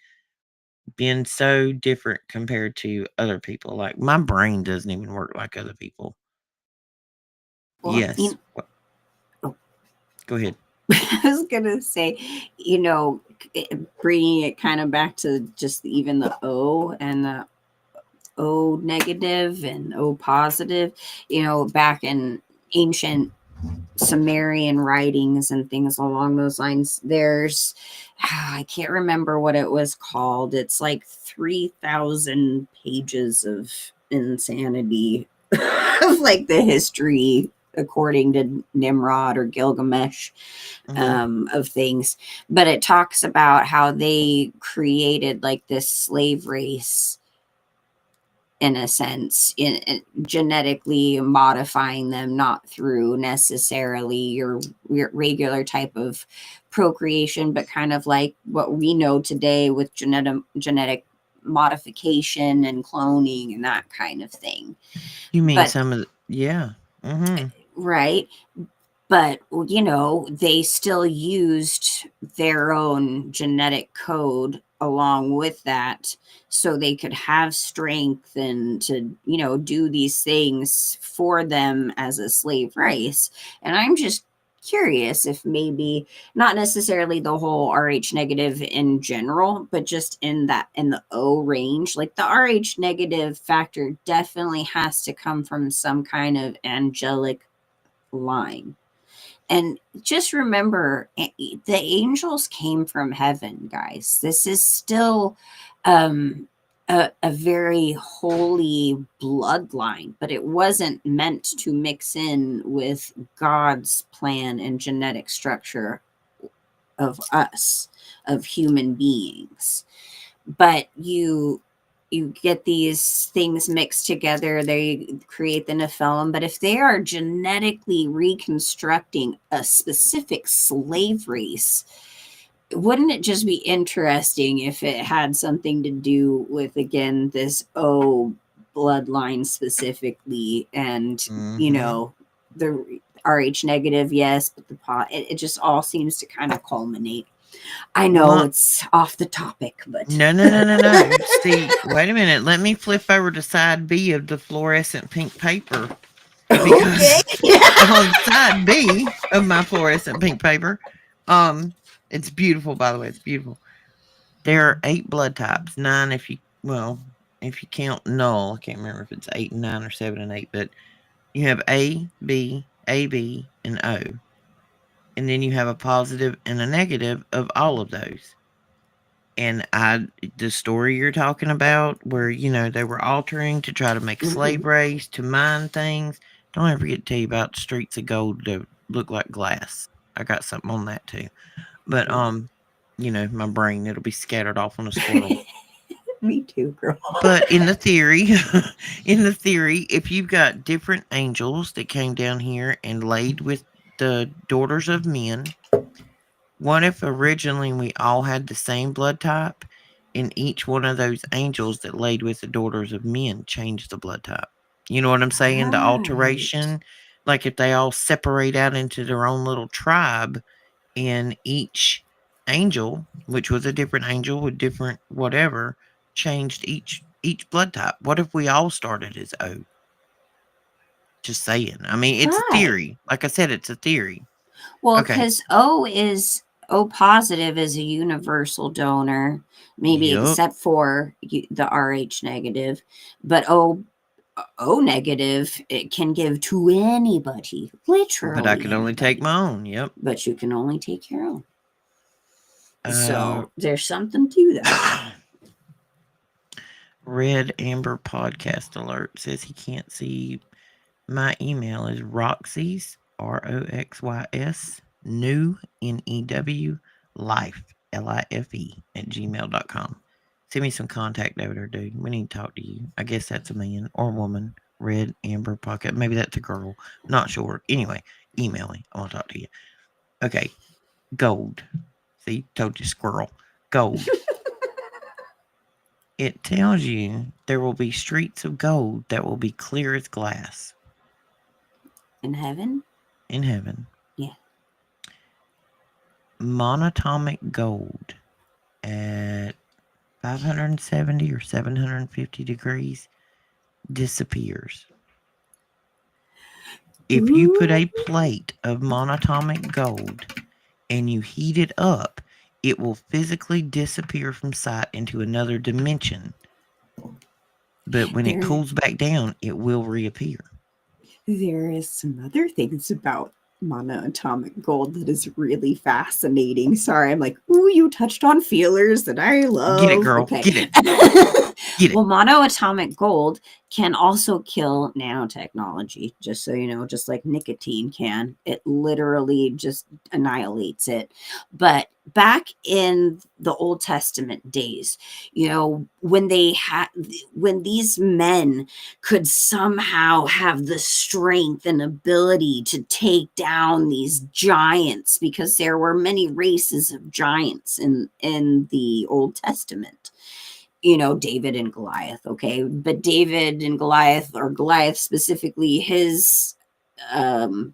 been so different compared to other people. Like my brain doesn't even work like other people. Well, Yes. oh, Go ahead. I was gonna say, bringing it kind of back to just even the O and the O negative and O positive, back in ancient Sumerian writings and things along those lines. There's, I can't remember what it was called. It's like 3,000 pages of insanity of like the history according to Nimrod or Gilgamesh, Mm-hmm. of things. But it talks about how they created like this slave race in a sense, in genetically modifying them, not through necessarily your regular type of procreation, but kind of like what we know today with genetic modification and cloning and that kind of thing. You mean But some of the, yeah. Mm-hmm. right, but they still used their own genetic code along with that, so they could have strength and to do these things for them as a slave race. And I'm just curious if maybe not necessarily the whole Rh negative in general, but just in the O range, like the Rh negative factor definitely has to come from some kind of angelic line. And just remember, the angels came from heaven, guys. This is still a very holy bloodline, but it wasn't meant to mix in with God's plan and genetic structure of us, of human beings. But you get these things mixed together, they create the Nephilim. But if they are genetically reconstructing a specific slave race, wouldn't it just be interesting if it had something to do with, again, this bloodline specifically? And Mm-hmm. the Rh negative, yes, but it just all seems to kind of culminate. I know Well, it's off the topic, but no, no, no, no, no. See, wait a minute. Let me flip over to side B of the fluorescent pink paper okay. because on side B of my fluorescent pink paper, um, it's beautiful. By the way, it's beautiful. There are 8 blood types, 9 if you count null. I can't remember if it's 8 and 9 or 7 and 8, but you have A, B, AB, and O. And then you have a positive and a negative of all of those. And the story you're talking about, where they were altering to try to make slave Mhm. race to mine things. Don't ever forget to tell you about streets of gold to look like glass. I got something on that too. But my brain, it'll be scattered off on a squirrel. Me too, girl. But in the theory, in the theory, if you've got different angels that came down here and laid with the daughters of men, what if originally we all had the same blood type and each one of those angels that laid with the daughters of men changed the blood type? You know what I'm saying? The Right. alteration. Like if they all separate out into their own little tribe and each angel, which was a different angel with different whatever, changed each blood type? What if we all started as O? Just saying. I mean, it's a Right. theory. Like I said, it's a theory. Well, Okay. because O positive is a universal donor, maybe Yup. except for the Rh negative, but O negative it can give to anybody, But I literally can only take anybody. my own. Yep. But you can only take your own. Uh, So there's something to that. Red Amber Podcast Alert says he can't see. My email is Roxy's, ROXYS, new, NEW, life, LIFE, at gmail.com. Send me some contact over there, dude. We need to talk to you. I guess that's a man or woman. Red Amber Podcast. Maybe that's a girl. Not sure. Anyway, email me. I want to talk to you. Okay. Gold. See, told you squirrel. Gold. It tells you there will be streets of gold that will be clear as glass In heaven? in heaven. Yeah. Monatomic gold at 570 or 750 degrees disappears. If you put Ooh. a plate of monatomic gold and you heat it up, it will physically disappear from sight into another dimension. But when it There cools back down, it will reappear. there is some other things about monoatomic gold that is really fascinating. Sorry, I'm like, ooh, you touched on feelers that I Get it, love. girl. Okay. Get it. Get it. Well, monoatomic gold can also kill nanotechnology, just so you know, just like nicotine can. It literally just annihilates it. But back in the Old Testament days, you know, when these men could somehow have the strength and ability to take down these giants, because there were many races of giants in the Old Testament, you know, David and Goliath, okay? But David and Goliath, or Goliath specifically, his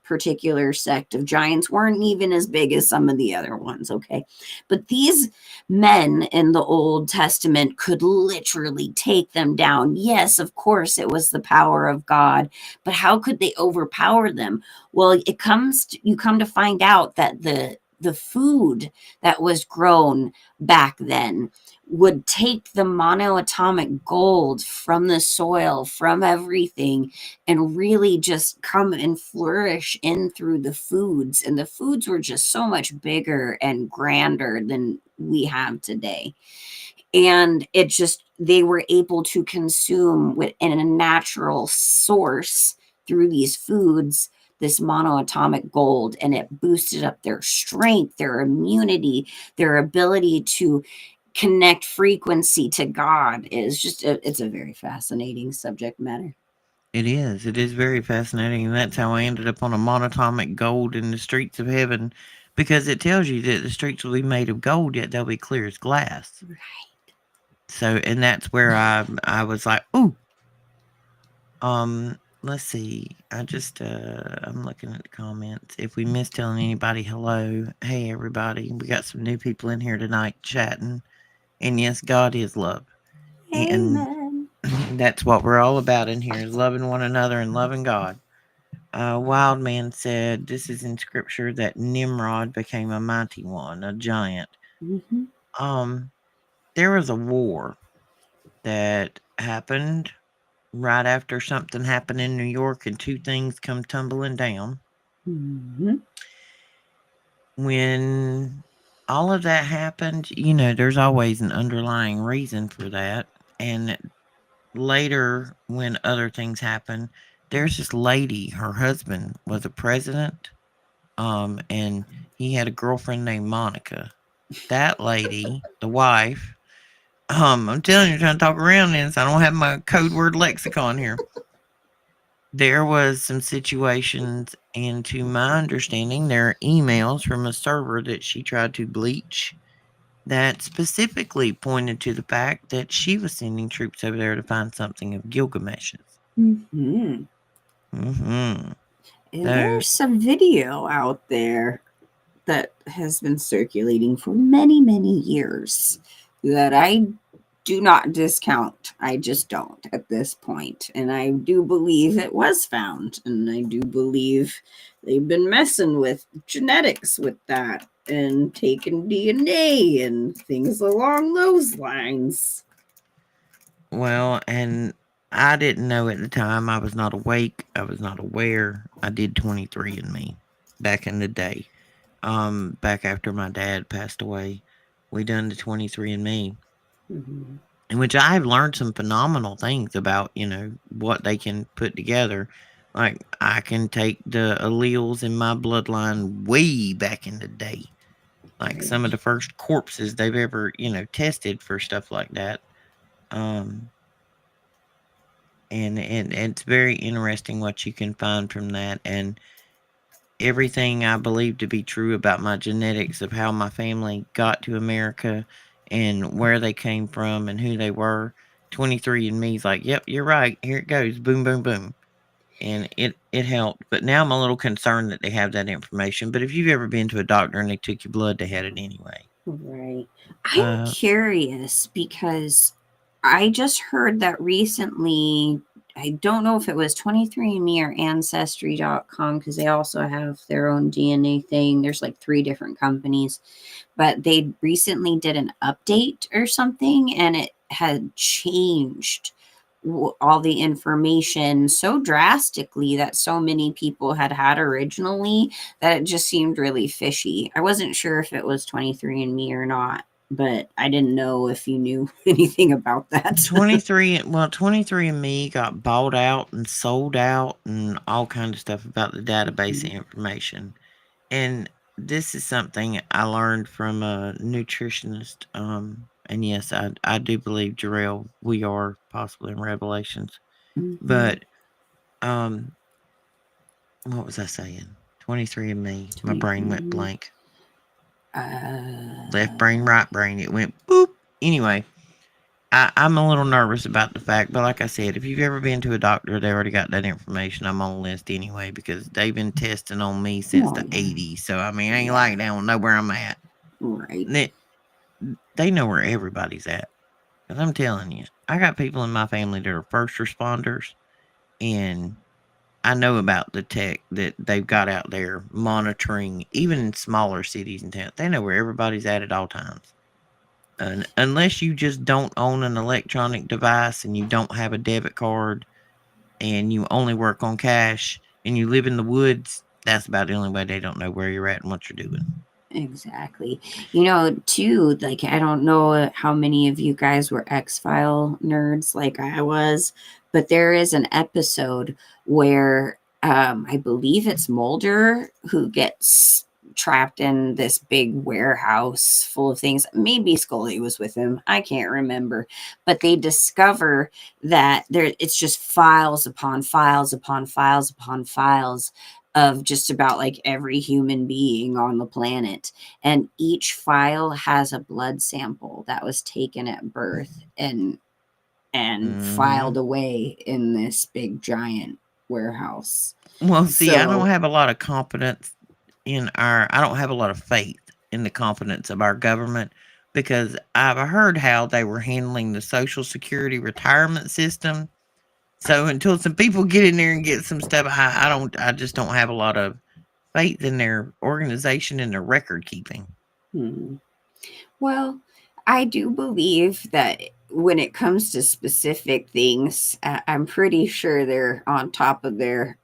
particular sect of giants weren't even as big as some of the other ones, okay? But these men in the Old Testament could literally take them down. Yes, of course, it was the power of God, but how could they overpower them? Well, you come to find out that the food that was grown back then would take the monoatomic gold from the soil, from everything, and really just come and flourish in through the foods. And the foods were just so much bigger and grander than we have today. And it just, they were able to consume in a natural source through these foods this monoatomic gold, and it boosted up their strength, their immunity, their ability to connect frequency to God. Is just it's a very fascinating subject matter. It is. It is very fascinating. And that's how I ended up on a monatomic gold in the streets of heaven, because it tells you that the streets will be made of gold, yet they'll be clear as glass. So, and that's where I was like, ooh, let's see. I'm looking at the comments. If we miss telling anybody hello, hey everybody, we got some new people in here tonight chatting. And yes, God is love. And Amen. that's what we're all about in here, is loving one another and loving God. Wild Man said, this is in scripture that Nimrod became a mighty one, a giant. Mm-hmm. Um, there was a war that happened right after something happened in New York, and two things come tumbling down. Mm-hmm. When all of that happened, you know, there's always an underlying reason for that. And later, when other things happen, there's this lady, her husband was a president, and he had a girlfriend named Monica. That lady, the wife, I'm telling you, trying to talk around this. I don't have my code word lexicon here. There was some situations, and to my understanding, there are emails from a server that she tried to bleach that specifically pointed to the fact that she was sending troops over there to find something of Gilgamesh's. Mm-hmm. Mm-hmm. And So there's some video out there that has been circulating for many, many years that I do not discount. I just don't at this point. And I do believe it was found. And I do believe they've been messing with genetics with that and taking DNA and things along those lines. Well, and I didn't know at the time. I was not awake. I was not aware. I did 23andMe back in the day. Back after my dad passed away, we done the 23andMe, Mm-hmm. in which I've learned some phenomenal things about, what they can put together. Like, I can take the alleles in my bloodline way back in the day. Like some of Right. the first corpses they've ever, tested for stuff like that. Um, and it's very interesting what you can find from that. And everything I believe to be true about my genetics of how my family got to America and where they came from and who they were. 23 and me's like, yep, you're right. Here it goes. Boom, boom, boom. And it helped. But now I'm a little concerned that they have that information. But if you've ever been to a doctor and they took your blood, they had it anyway. Right. I'm Uh, curious because I just heard that recently. I don't know if it was 23andMe or Ancestry.com because they also have their own DNA thing. There's like three different companies, but they recently did an update or something and it had changed all the information so drastically that so many people had originally that it just seemed really fishy. I wasn't sure if it was 23andMe or not, but I didn't know if you knew anything about that. 23 and me got bought out and sold out and all kind of stuff about the database information. And this is something I learned from a nutritionist. And yes, I do believe, Jarrell, we are possibly in Revelations. Mm-hmm. But um, what was I saying? 23 and me. My brain went 23andMe. blank. Left brain, Uh, right brain. It went boop. Anyway, I'm a little nervous about the fact, but like I said, if you've ever been to a doctor, they already got that information. I'm on the list anyway because they've been testing on me since oh the yeah, 80s. So, I mean, I ain't yeah, like they don't know where I'm at. right. They know where everybody's at. Because I'm telling you, I got people in my family that are first responders, and I know about the tech that they've got out there monitoring, even in smaller cities and towns. They know where everybody's at all times. And unless you just don't own an electronic device and you don't have a debit card and you only work on cash and you live in the woods, that's about the only way they don't know where you're at and what you're doing. Exactly. Too, like, I don't know how many of you guys were X File nerds like I was, but there is an episode where I believe it's Mulder who gets trapped in this big warehouse full of things. Maybe Scully was with him. I can't remember. But they discover that it's just files upon files upon files upon files of just about like every human being on the planet. And each file has a blood sample that was taken at birth and Hmm. filed away in this big giant warehouse. Well, see, I don't So, have a lot of confidence I don't have a lot of faith in the confidence of our government because I've heard how they were handling the Social Security retirement system. So until some people get in there and get some stuff, I just don't have a lot of faith in their organization and their record keeping. hmm. Well, I do believe that when it comes to specific things, I'm pretty sure they're on top of their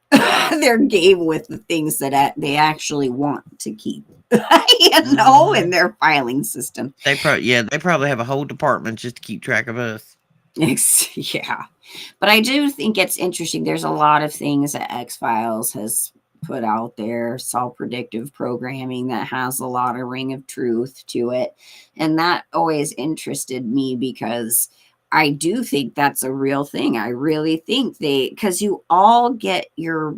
their game with the things that they actually want to keep, in Hmm. their filing system. They probably have a whole department just to keep track of us. Yeah. But I do think it's interesting. There's a lot of things that X Files has put out there. It's all predictive programming that has a lot of ring of truth to it. And that always interested me because I do think that's a real thing. I really think because you all get your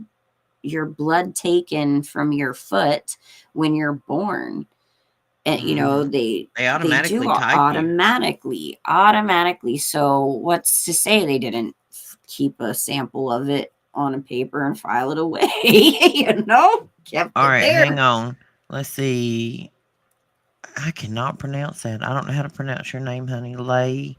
blood taken from your foot when you're born, and Hmm. They they do automatically type you. automatically. So what's to say they didn't keep a sample of it on a paper and file it away? Kept All it right, hang there. on. Let's see. I cannot pronounce that. I don't know how to pronounce your name, honey. Lay.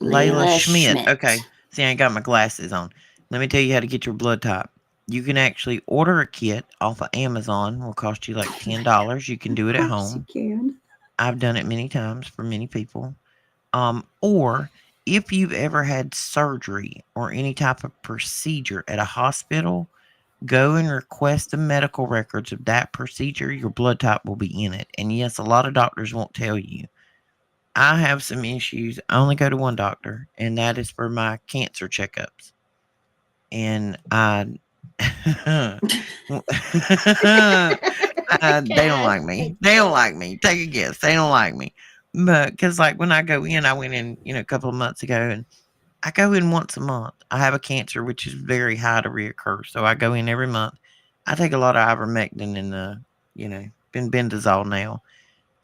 Layla Layla Schmidt. Schmidt. Okay. See, I ain't got my glasses on. Let me tell you how to get your blood type. You can actually order a kit off of Amazon. Will cost you like $10. You can do Of it at course you home. can. I've done it many times for many people. Or if you've ever had surgery or any type of procedure at a hospital, go and request the medical records of that procedure. Your blood type will be in it. And yes, a lot of doctors won't tell you. I have some issues. I only go to one doctor, and that is for my cancer checkups. And I, they don't God, like me. I They don't can't. like me. Take a guess. They don't like me. But because like when I go in, I went in, a couple of months ago, and I go in once a month. I have a cancer which is very high to reoccur, so I go in every month. I take a lot of ivermectin and bendazole now.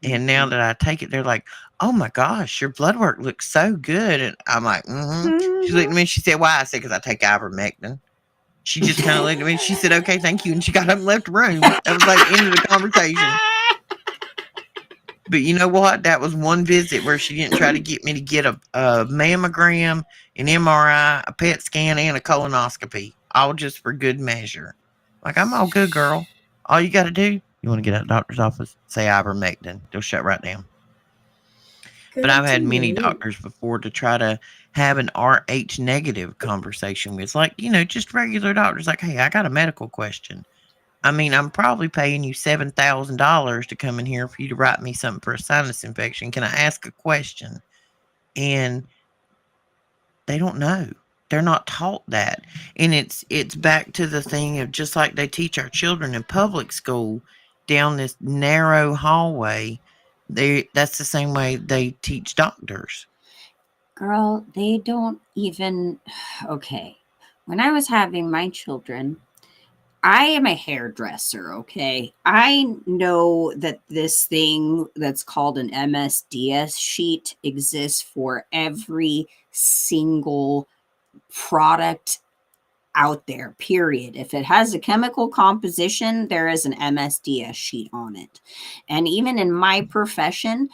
And now Mhm. that I take it, they're like, "Oh my gosh, your blood work looks so good." And I'm like, "Mm-hmm." She looked at Mhm. me. She said, "Why?" I said, "Because I take ivermectin." She just kind of looked at me. She said, "Okay, thank you," and she got up and left the room. That was like the end of the conversation. But you know what? That was one visit where she didn't try to get me to get a mammogram, an MRI, a PET scan, and a colonoscopy, all just for good measure. Like, I'm all good, girl. All you got to do, you want to get out of the doctor's office, say ivermectin. They'll shut right down. But I've Good to had many know. doctors before to try to have an RH negative conversation with, like, just regular doctors, like, hey, I got a medical question. I mean, I'm probably paying you $7,000 to come in here for you to write me something for a sinus infection. Can I ask a question? And they don't know. They're not taught that. And it's back to the thing of just like they teach our children in public school down this narrow hallway, that's the same way they teach doctors. Girl, they don't even. Okay. When I was having my children, I am a hairdresser, okay? I know that this thing that's called an MSDS sheet exists for every single product out there, period. If it has a chemical composition, there is an MSDS sheet on it. And even in my profession,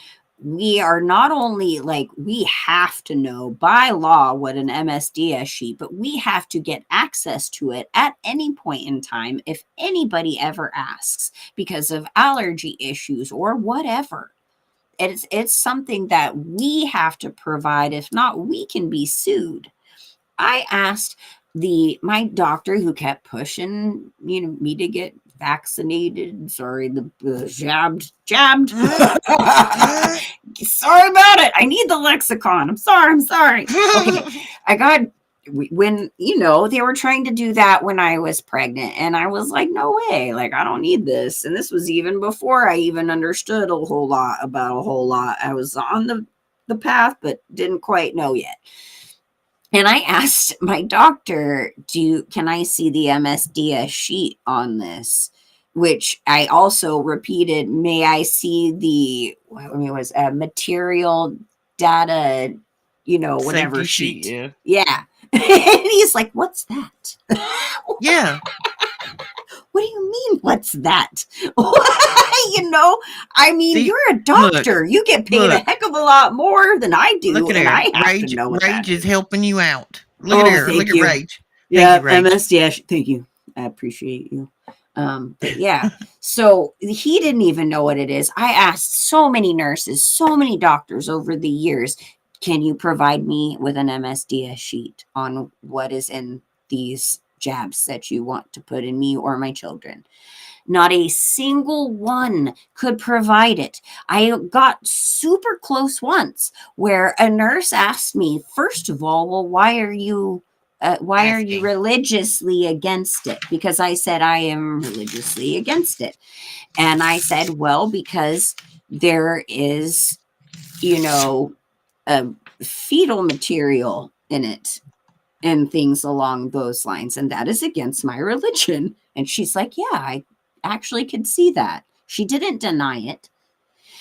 we are not only like we have to know by law what an MSDS sheet, but we have to get access to it at any point in time if anybody ever asks because of allergy issues or whatever. It's something that we have to provide. If not, we can be sued. I asked my doctor who kept pushing, me to get vaccinated. Sorry, the jabbed. Sorry about it. I need the lexicon. I'm sorry. I'm sorry. Okay, I got when they were trying to do that when I was pregnant, and I was like, no way. Like I don't need this. And this was even before I even understood a whole lot about a whole lot. I was on the path, but didn't quite know yet. And I asked my doctor, can I see the MSDS sheet on this? Which I also repeated, may I see was material data, whatever Safety sheet, sheet. yeah. Yeah. And he's like, what's that? Yeah. What do you mean, what's that? I mean, See, you're a look, doctor. You get paid a look, heck of a lot more than I look do, at and there. I have to Rage, know what that Rage is is. helping you out. Look at Oh, there. Look thank at you. Rage. Thank Yeah, you, Rage. MSDS. Thank you. I appreciate you. But yeah, so he didn't even know what it is. I asked so many nurses, so many doctors over the years, can you provide me with an MSDS sheet on what is in these jabs that you want to put in me or my children? Not a single one could provide it. I got super close once where a nurse asked me, first of all, well, why are you Asking. religiously against it? Because I said I am religiously against it. And I said, well, because there is, you know, a fetal material in it and things along those lines. And that is against my religion. And she's like, yeah, I actually could see that. She didn't deny it.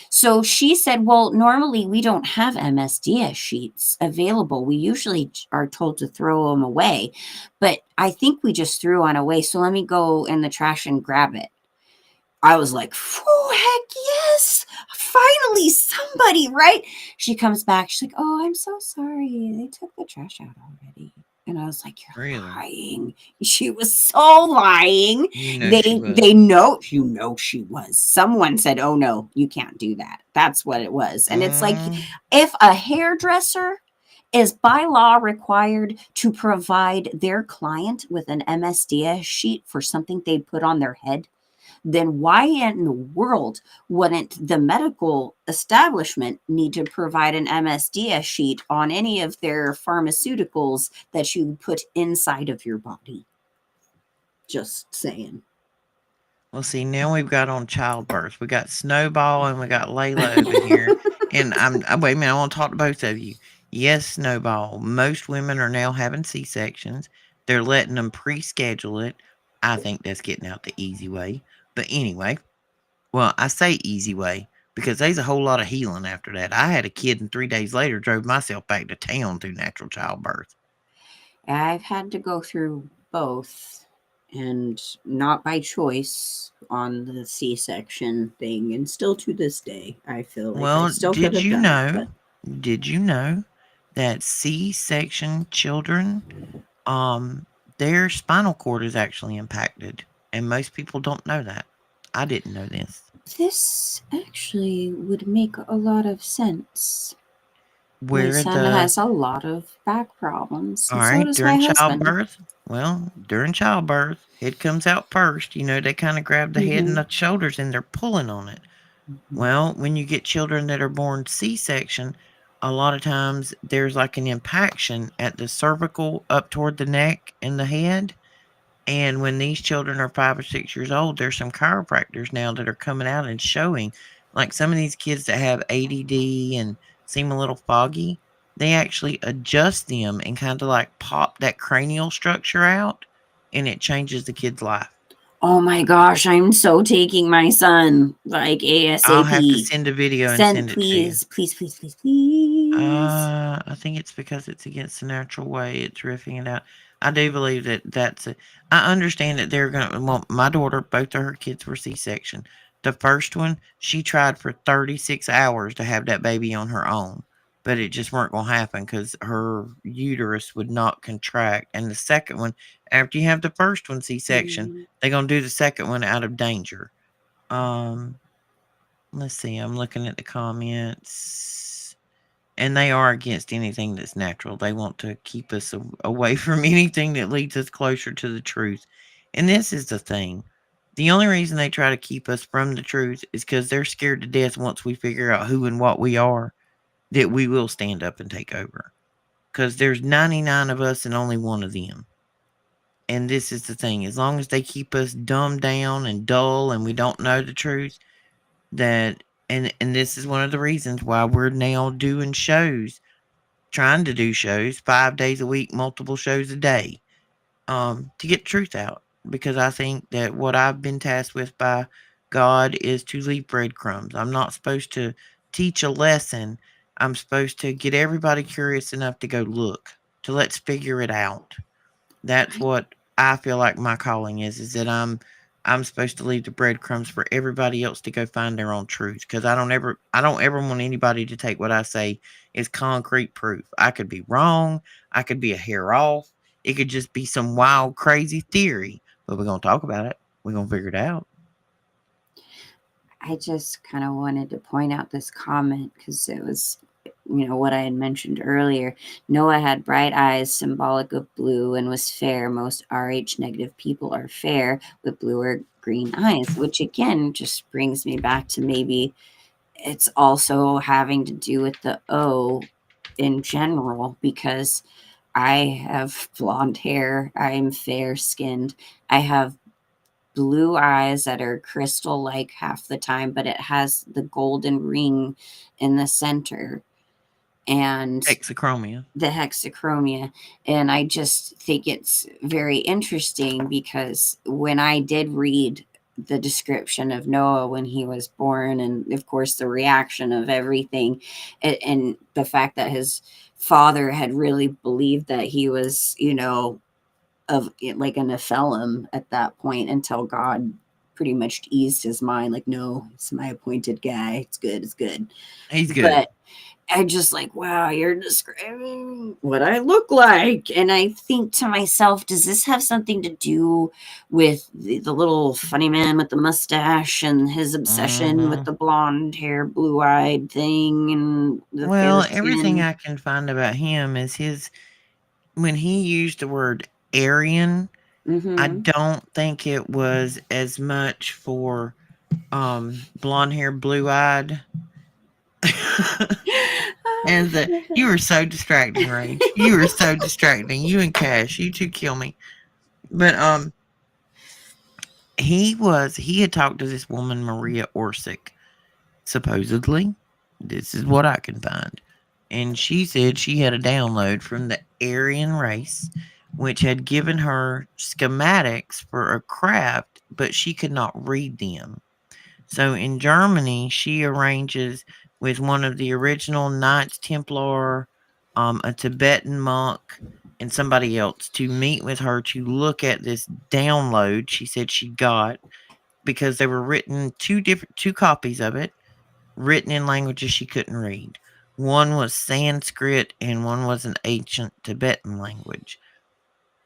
So she said, well, normally we don't have MSDS sheets available. We usually are told to throw them away, but I think we just threw one away. So let me go in the trash and grab it. I was like, oh, heck yes. Finally, somebody, right? She comes back. She's like, oh, I'm so sorry. They took the trash out already. And I was like, Really? you're lying. She was so lying. You know she They was. know, she was. Someone said, oh no, you can't do that. That's what it was. And it's like, Mm. if a hairdresser is by law required to provide their client with an MSDS sheet for something they put on their head, then why in the world wouldn't the medical establishment need to provide an MSDS sheet on any of their pharmaceuticals that you put inside of your body? Just saying. Well, see, now we've got on childbirth. We got Snowball and we got Layla over here. And wait a minute, I want to talk to both of you. Yes, Snowball. Most women are now having C sections. They're letting them pre schedule it. I think that's getting out the easy way. But anyway, well, I say easy way because there's a whole lot of healing after that. I had a kid and 3 days later drove myself back to town through natural childbirth. I've had to go through both, and not by choice on the C-section thing, and still to this day I feel like I Well, still could have done it, but did you know that C-section children, um, their spinal cord is actually impacted, and most people don't know that. I didn't know this. this actually would make a lot of sense. My Where son the has a lot of back problems, All and so right, does my during husband. childbirth, well, during childbirth, head comes out first. You know, they kind of grab the head and Mm-hmm. the shoulders and they're pulling on it. Mm-hmm. Well, when you get children that are born C-section, a lot of times there's like an impaction at the cervical up toward the neck and the head. And when these children are 5 or 6 years old, there's some chiropractors now that are coming out and showing, like some of these kids that have ADD and seem a little foggy, they actually adjust them and kind of like pop that cranial structure out, and it changes the kid's life. Oh my gosh, I'm so taking my son like I'll have to ASAP. send a video and Send, send it to you. please, please, please, please, please. I think it's because it's against the natural way. It's riffing it out. I do believe that that's a. I understand that they're gonna. Well, my daughter, both of her kids were C-section. The first one, she tried for 36 hours to have that baby on her own, but it just weren't gonna happen because her uterus would not contract. And the second one, after you have the first one C-section, Mm, they're gonna do the second one out of danger. Um, let's see. I'm looking at the comments. And they are against anything that's natural. They want to keep us away from anything that leads us closer to the truth. And this is the thing. The only reason they try to keep us from the truth is because they're scared to death once we figure out who and what we are, that we will stand up and take over. Because there's 99 of us and only one of them. And this is the thing. As long as they keep us dumbed down and dull and we don't know the truth, that and this is one of the reasons why we're now doing shows, trying to do shows 5 days a week, multiple shows a day, to get the truth out. Because I think that what I've been tasked with by God is to leave breadcrumbs. I'm not supposed to teach a lesson. I'm supposed to get everybody curious enough to go look, to let's figure it out. That's I, what I feel like my calling is that I'm supposed to leave the breadcrumbs for everybody else to go find their own truth because I don't ever want anybody to take what I say as concrete proof. I could be wrong, I could be a hair off, it could just be some wild crazy theory, but we're going to talk about it. We're going to figure it out. I just kind of wanted to point out this comment because it was, what I had mentioned earlier. Noah had bright eyes, symbolic of blue, and was fair. Most RH negative people are fair with blue or green eyes, which again just brings me back to maybe it's also having to do with the O in general because I have blonde hair, I'm fair skinned, I have blue eyes that are crystal like half the time, but it has the golden ring in the center and Hexachromia. the hexachromia. And I just think it's very interesting because when I did read the description of Noah when he was born, and of course the reaction of everything, and the fact that his father had really believed that he was, of like a Nephilim at that point until God pretty much eased his mind, like, no, it's my appointed guy. It's good. It's good. He's good. But I just like, wow, you're describing what I look like. And I think to myself, does this have something to do with the little funny man with the mustache and his obsession with Mhm. the blonde hair, blue eyed thing and the fair Well, everything skin? I can find about him is his when he used the word Aryan, I Mm-hmm. don't think it was as much for blonde hair, blue eyed. And the you were so distracting, Rage. You were so distracting. You and Cash, you two kill me. But he had talked to this woman, Maria Orsic, supposedly. This is what I can find. And she said she had a download from the Aryan race, which had given her schematics for a craft, but she could not read them. So in Germany, she arranges with one of the original Knights Templar, a Tibetan monk, and somebody else to meet with her to look at this download she said she got because they were written two copies of it, written in languages she couldn't read. One was Sanskrit and one was an ancient Tibetan language.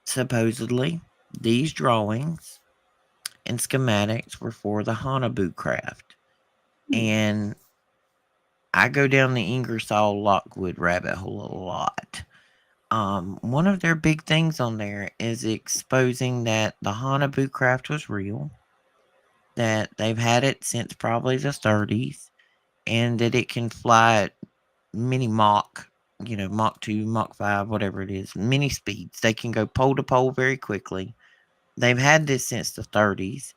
Supposedly, these drawings and schematics were for the Hanabu craft. And I go down the Ingersoll Lockwood rabbit hole a lot. One of their big things on there is exposing that the Hanabu craft was real, that they've had it since probably the 30s, and that it can fly at mini Mach, Mach 2, Mach 5, whatever it is, mini speeds. They can go pole to pole very quickly. They've had this since the 30s.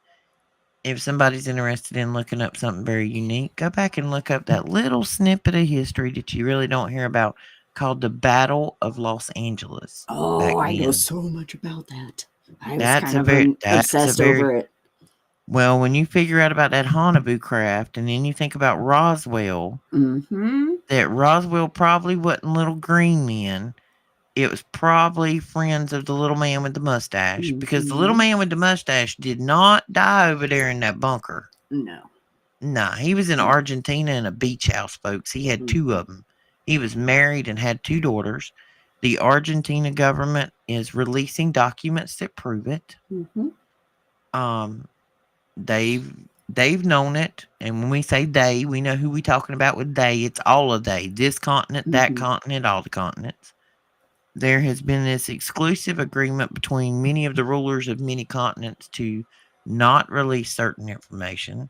If somebody's interested in looking up something very unique, go back and look up that little snippet of history that you really don't hear about called the Battle of Los Angeles Oh, back I know then. so much about that. I was That's kind a of very that's a obsessed very over it. well, when you figure out about that Hanabu craft and then you think about Roswell, Mm-hmm. that Roswell probably wasn't little green men. It was probably friends of the little man with the mustache because the little Mm-hmm. man with the mustache did not die over there in that bunker. No. Nah, he was in No. Argentina in a beach house, folks. He had two Mm-hmm. of them. He was married and had two daughters. The Argentina government is releasing documents that prove it. Mm-hmm. Um, they've they've known it, and when we say they, we know who we talking about with they. It's all of they. This continent, that Mm-hmm. continent, all the continents. There has been this exclusive agreement between many of the rulers of many continents to not release certain information.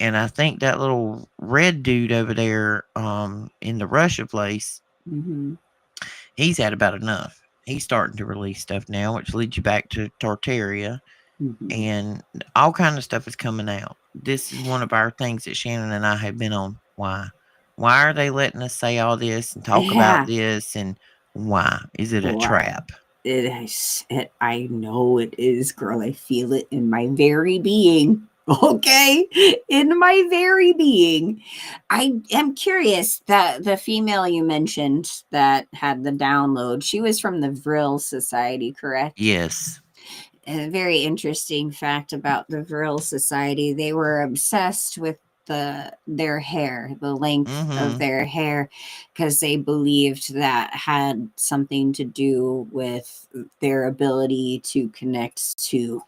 And I think that little red dude over there in the Russia place, Mm-hmm. he's had about enough. He's starting to release stuff now, which leads you back to Tartaria, Mm-hmm. and all kind of stuff is coming out. This is one of our things that Shannon and I have been on. Why? Why are they letting us say all this and talk about Yeah. this? And why is it a Why? trap? It is. I know it is, girl. I feel it in my very being. Okay, in my very being. I am curious that the female you mentioned that had the download, she was from the Vril Society, correct? Yes. A very interesting fact about the Vril Society. They were obsessed with their hair, the length of Mm-hmm. their hair, because they believed that had something to do with their ability to connect to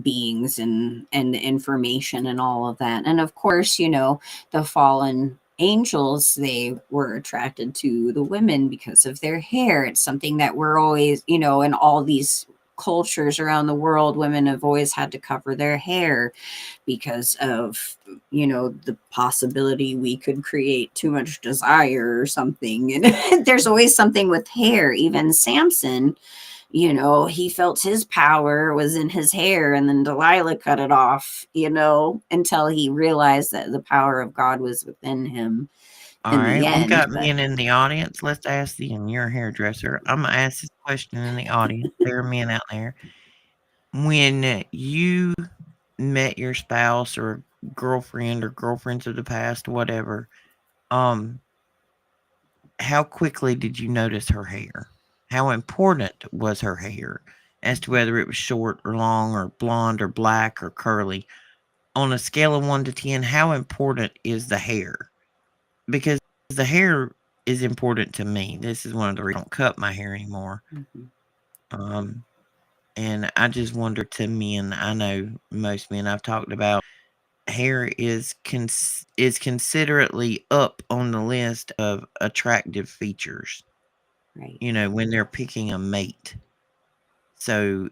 beings and information and all of that. And of course, the fallen angels, they were attracted to the women because of their hair. It's something that we're always, in all these cultures around the world, women have always had to cover their hair because of the possibility we could create too much desire or something. And there's always something with hair. Even Samson, he felt his power was in his hair, and then Delilah cut it off, until he realized that the power of God was within him All in the right, we end. got But men in the audience. Let's ask them. You're a hairdresser. I'm gonna ask this question in the audience. There are men out there. When you met your spouse or girlfriend or girlfriends of the past, whatever, um, how quickly did you notice her hair? How important was her hair? as to whether it was short or long or blonde or black or curly. On a scale of 1 to 10, how important is the hair? Because the hair is important to me. This is one of the reasons I don't cut my hair anymore. Mhm. Um, and I just wonder, to men, I know most men I've talked about, hair is considerately up on the list of attractive features, Right. when they're picking a mate. So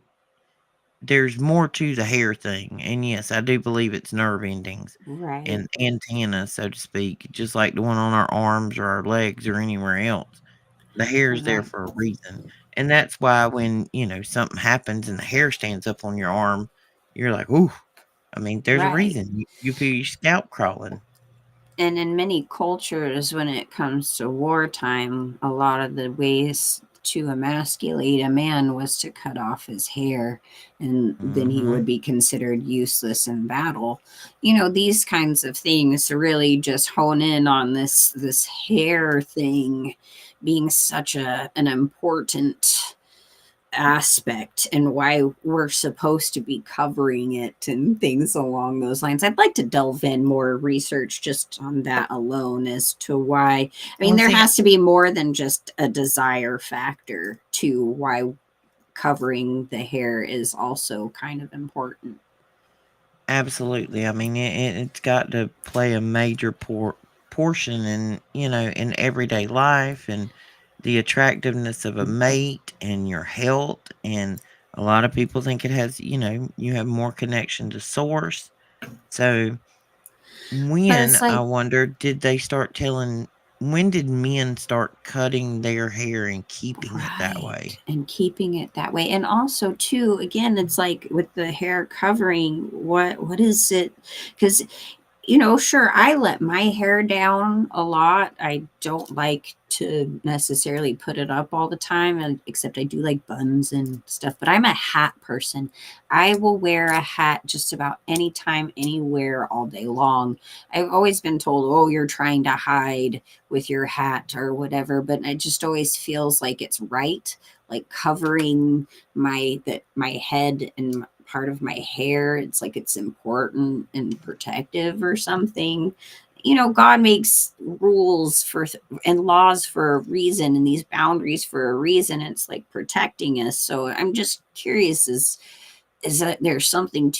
there's more to the hair thing. And yes, I do believe it's nerve endings Right. and antennas, so to speak, just like the one on our arms or our legs or anywhere else. The hair is there Right. for a reason. And that's why when, something happens and the hair stands up on your arm, you're like, ooh, I mean, there's a Right. reason. You feel your scalp crawling. And in many cultures, when it comes to wartime, a lot of the ways to emasculate a man was to cut off his hair, and then he Hmm. would be considered useless in battle. These kinds of things to really just hone in on this hair thing being such an important aspect and why we're supposed to be covering it and things along those lines. I'd like to delve in more research just on that alone as to why. I mean, Well, there see, has to be more than just a desire factor to why covering the hair is also kind of important. absolutely. I mean, it's got to play a major portion in, in everyday life and the attractiveness of a mate and your health. And a lot of people think it has, you have more connection to source. So But when, it's I like, wonder, when did men start cutting their hair and keeping it that right, way? and keeping it that way. And also too, again, it's like with the hair covering, what is it? Because sure, I let my hair down a lot. I don't like to necessarily put it up all the time, except I do like buns and stuff. But I'm a hat person. I will wear a hat just about anytime, anywhere, all day long. I've always been told, oh, you're trying to hide with your hat or whatever, but it just always feels like it's right, like covering my head and part of my hair. It's like it's important and protective or something. God makes rules and laws for a reason, and these boundaries for a reason. It's like protecting us. So I'm just curious, is that there's something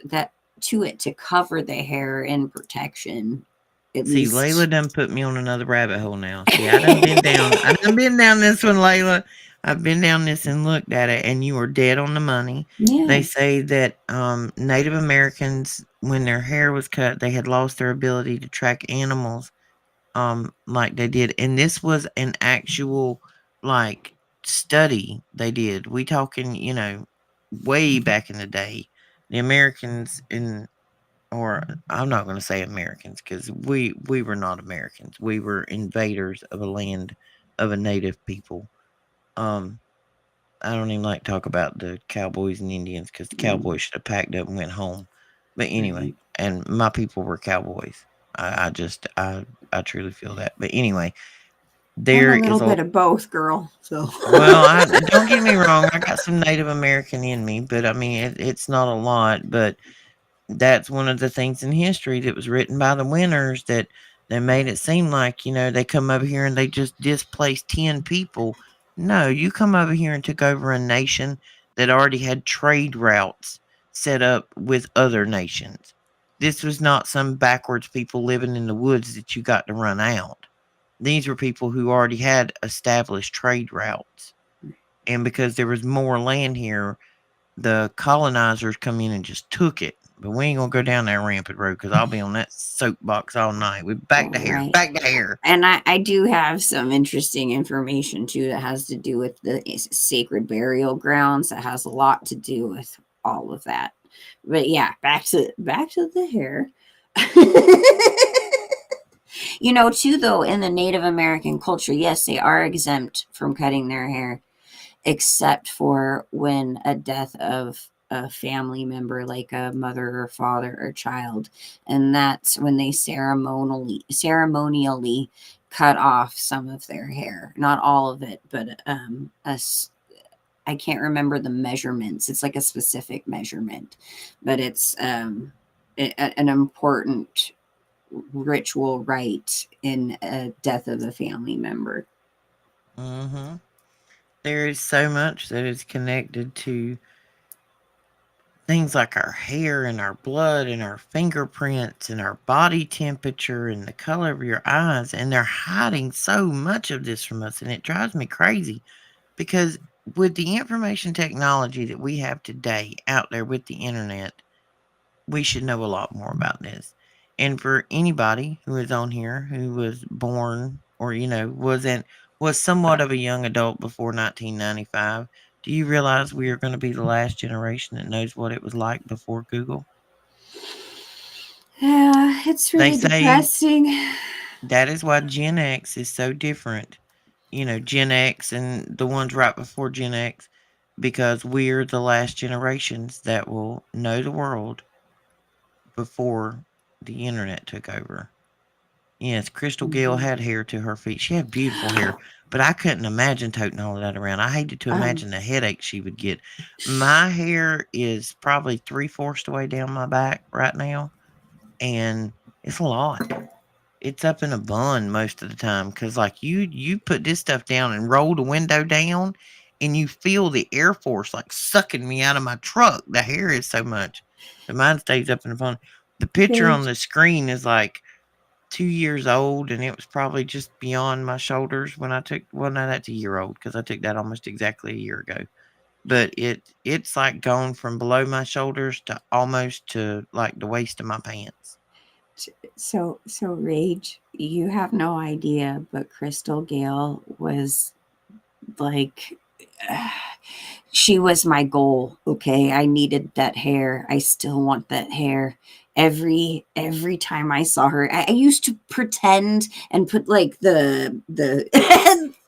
that to it to cover the hair and protection, at See, Layla least. done put me on another rabbit hole now. See, I done been down this one, Layla. I've been down this and looked at it, and you are dead on the money. They Yeah. say that Native Americans, when their hair was cut, they had lost their ability to track animals, like they did. And this was an actual, like, study they did. We talking, way back in the day. The Americans in or I'm not going to say Americans because we were not Americans. We were invaders of a land of a native people. Um, I don't even like to talk about the cowboys and Indians because the Mm, cowboys should have packed up and went home. But anyway, right. and my people were cowboys. I truly feel that. But anyway, I'm there a little is a bit of both, girl. So well, I don't get me wrong. I got some Native American in me, but I mean it's not a lot. But that's one of the things in history that was written by the winners that they made it seem like, they come over here and they just displaced 10 people. No, you come over here and took over a nation that already had trade routes set up with other nations. This was not some backwards people living in the woods that you got to run out. These were people who already had established trade routes. And because there was more land here, the colonizers come in and just took it. But we ain't gonna go down that rampant road because I'll be on that soapbox all night. We back to hair, right. back to hair. And I do have some interesting information too that has to do with the sacred burial grounds. That has a lot to do with all of that. But yeah, back to the hair. Too though, in the Native American culture, yes, they are exempt from cutting their hair, except for when a death of a family member, like a mother or father or child, and that's when they ceremonially cut off some of their hair, not all of it, but I can't remember the measurements. It's like a specific measurement, but it's an important ritual rite in a death of a family member. Hmm. There is so much that is connected to things like our hair and our blood and our fingerprints and our body temperature and the color of your eyes. And they're hiding so much of this from us. And it drives me crazy because with the information technology that we have today out there with the internet, we should know a lot more about this. And for anybody who is on here who was born or, was somewhat of a young adult before 1995, do you realize we are going to be the last generation that knows what it was like before Google? Yeah, it's They really say depressing. that is why Gen X is so different. Gen X and the ones right before Gen X, because we're the last generations that will know the world before the internet took over. Yes, Crystal Gayle Mhm. had hair to her feet. She had beautiful hair, but I couldn't imagine toting all of that around. I hated to Um, imagine the headache she would get. My hair is probably three-fourths the way down my back right now, and it's a lot. It's up in a bun most of the time because, like, you put this stuff down and roll the window down, and you feel the air force like sucking me out of my truck. The hair is so much. So mine stays up in a bun. The picture on Paige, the screen is like 2 years old, and it was probably just beyond my shoulders when I took. Well, no, that's a year old because I took that almost exactly a year ago. But it's like gone from below my shoulders to almost to like the waist of my pants. so Rage, you have no idea, but Crystal Gale was like she was my goal. Okay, I needed that hair. I still want that hair. Every time I saw her, I used to pretend and put like the the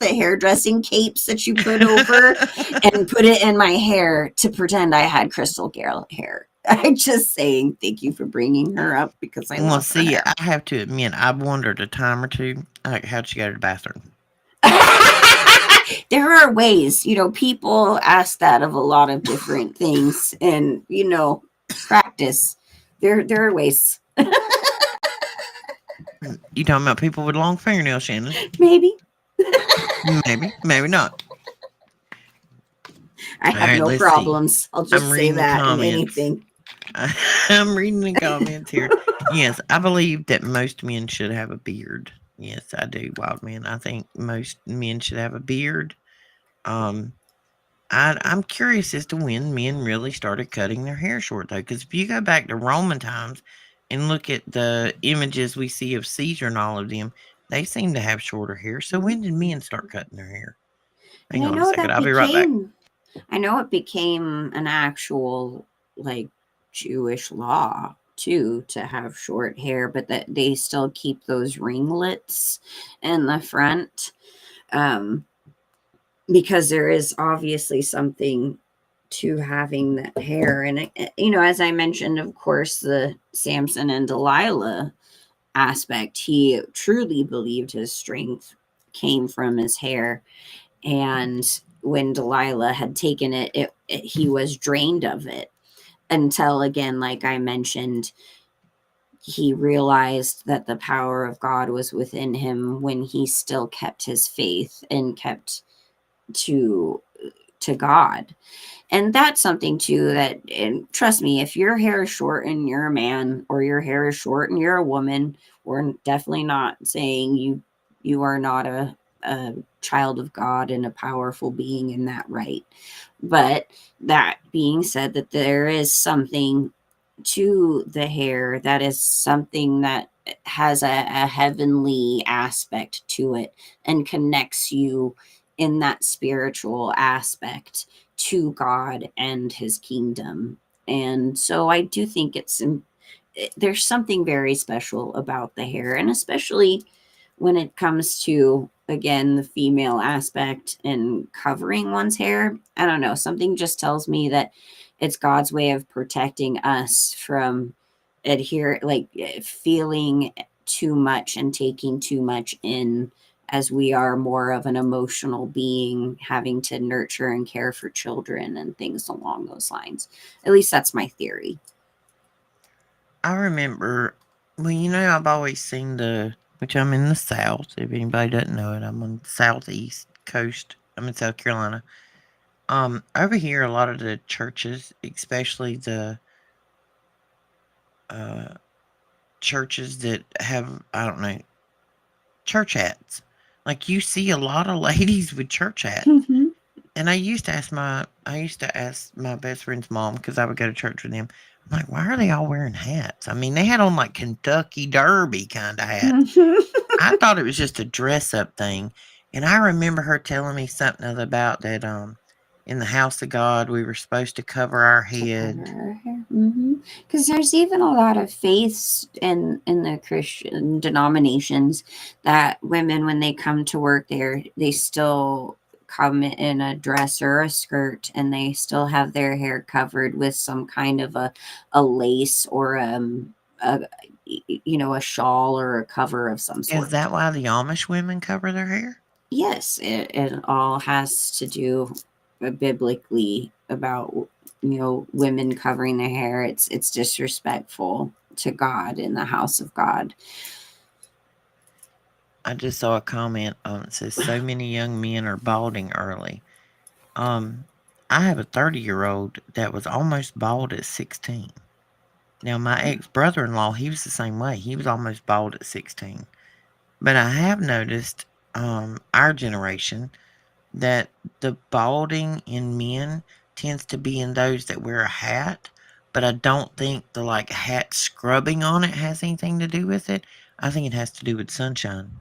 hairdressing capes that you put over and put it in my hair to pretend I had Crystal Gale hair. I just saying thank you for bringing her up because I Well, love her see, hair. I have to admit, I've wondered a time or two, like, how'd she go to the bathroom? There are ways, people ask that of a lot of different things, and practice. There are ways. You talking about people with long fingernails, Shannon? Maybe Maybe, maybe not. I All have right, no let's see. problems. I'll I'm just say reading the that in comments. anything. I'm reading the comments here. Yes, I believe that most men should have a beard. Yes, I do, Wild Man. I think most men should have a beard. Um, I'm curious as to when men really started cutting their hair short, though, because if you go back to Roman times and look at the images we see of Caesar and all of them, they seem to have shorter hair. So when did men start cutting their hair? And Hang on a second. I'll be right back. I know it became an actual like Jewish law too to have short hair, but that they still keep those ringlets in the front. Um, because there is obviously something to having that hair. And as I mentioned, of course, the Samson and Delilah aspect, he truly believed his strength came from his hair. And when Delilah had taken he was drained of it until, again, like I mentioned, he realized that the power of God was within him when he still kept his faith and kept to God. And that's something too that, and trust me, if your hair is short and you're a man, or your hair is short and you're a woman, we're definitely not saying you are not a child of God and a powerful being in that right. But that being said, that there is something to the hair, that is something that has a heavenly aspect to it and connects you in that spiritual aspect to God and his kingdom. And so I do think there's something very special about the hair, and especially when it comes to, again, the female aspect and covering one's hair. I don't know, something just tells me that it's God's way of protecting us from feeling too much and taking too much in as we are more of an emotional being having to nurture and care for children and things along those lines. At least that's my theory. I remember, well, I've always seen which I'm in the South. If anybody doesn't know it, I'm on the Southeast coast. I'm in South Carolina. Over here, a lot of the churches, especially the uh, churches that have, I don't know, church hats. Like you see a lot of ladies with church hats. And I used to ask my best friend's mom because I would go to church with them. I'm like, why are they all wearing hats? I mean, they had on like Kentucky Derby kind of hats. I thought it was just a dress up thing. And I remember her telling me something about that in the house of God we were supposed to cover our To cover head. our hair. Because there's even a lot of faiths in the Christian denominations that women, when they come to work there, they still come in a dress or a skirt, and they still have their hair covered with some kind of a lace or a a shawl or a cover of some Is sort. that why the Amish women cover their hair? Yes, it all has to do biblically about women covering their hair. It's disrespectful to God in the house of God. I just saw a comment that says so many young men are balding early. Um, I have a 30-year-old that was almost bald at 16. Now, my ex brother in law, he was the same way. He was almost bald at 16. But I have noticed, our generation, that the balding in men tends to be in those that wear a hat. But I don't think the like hat scrubbing on it has anything to do with it. I think it has to do with sunshine.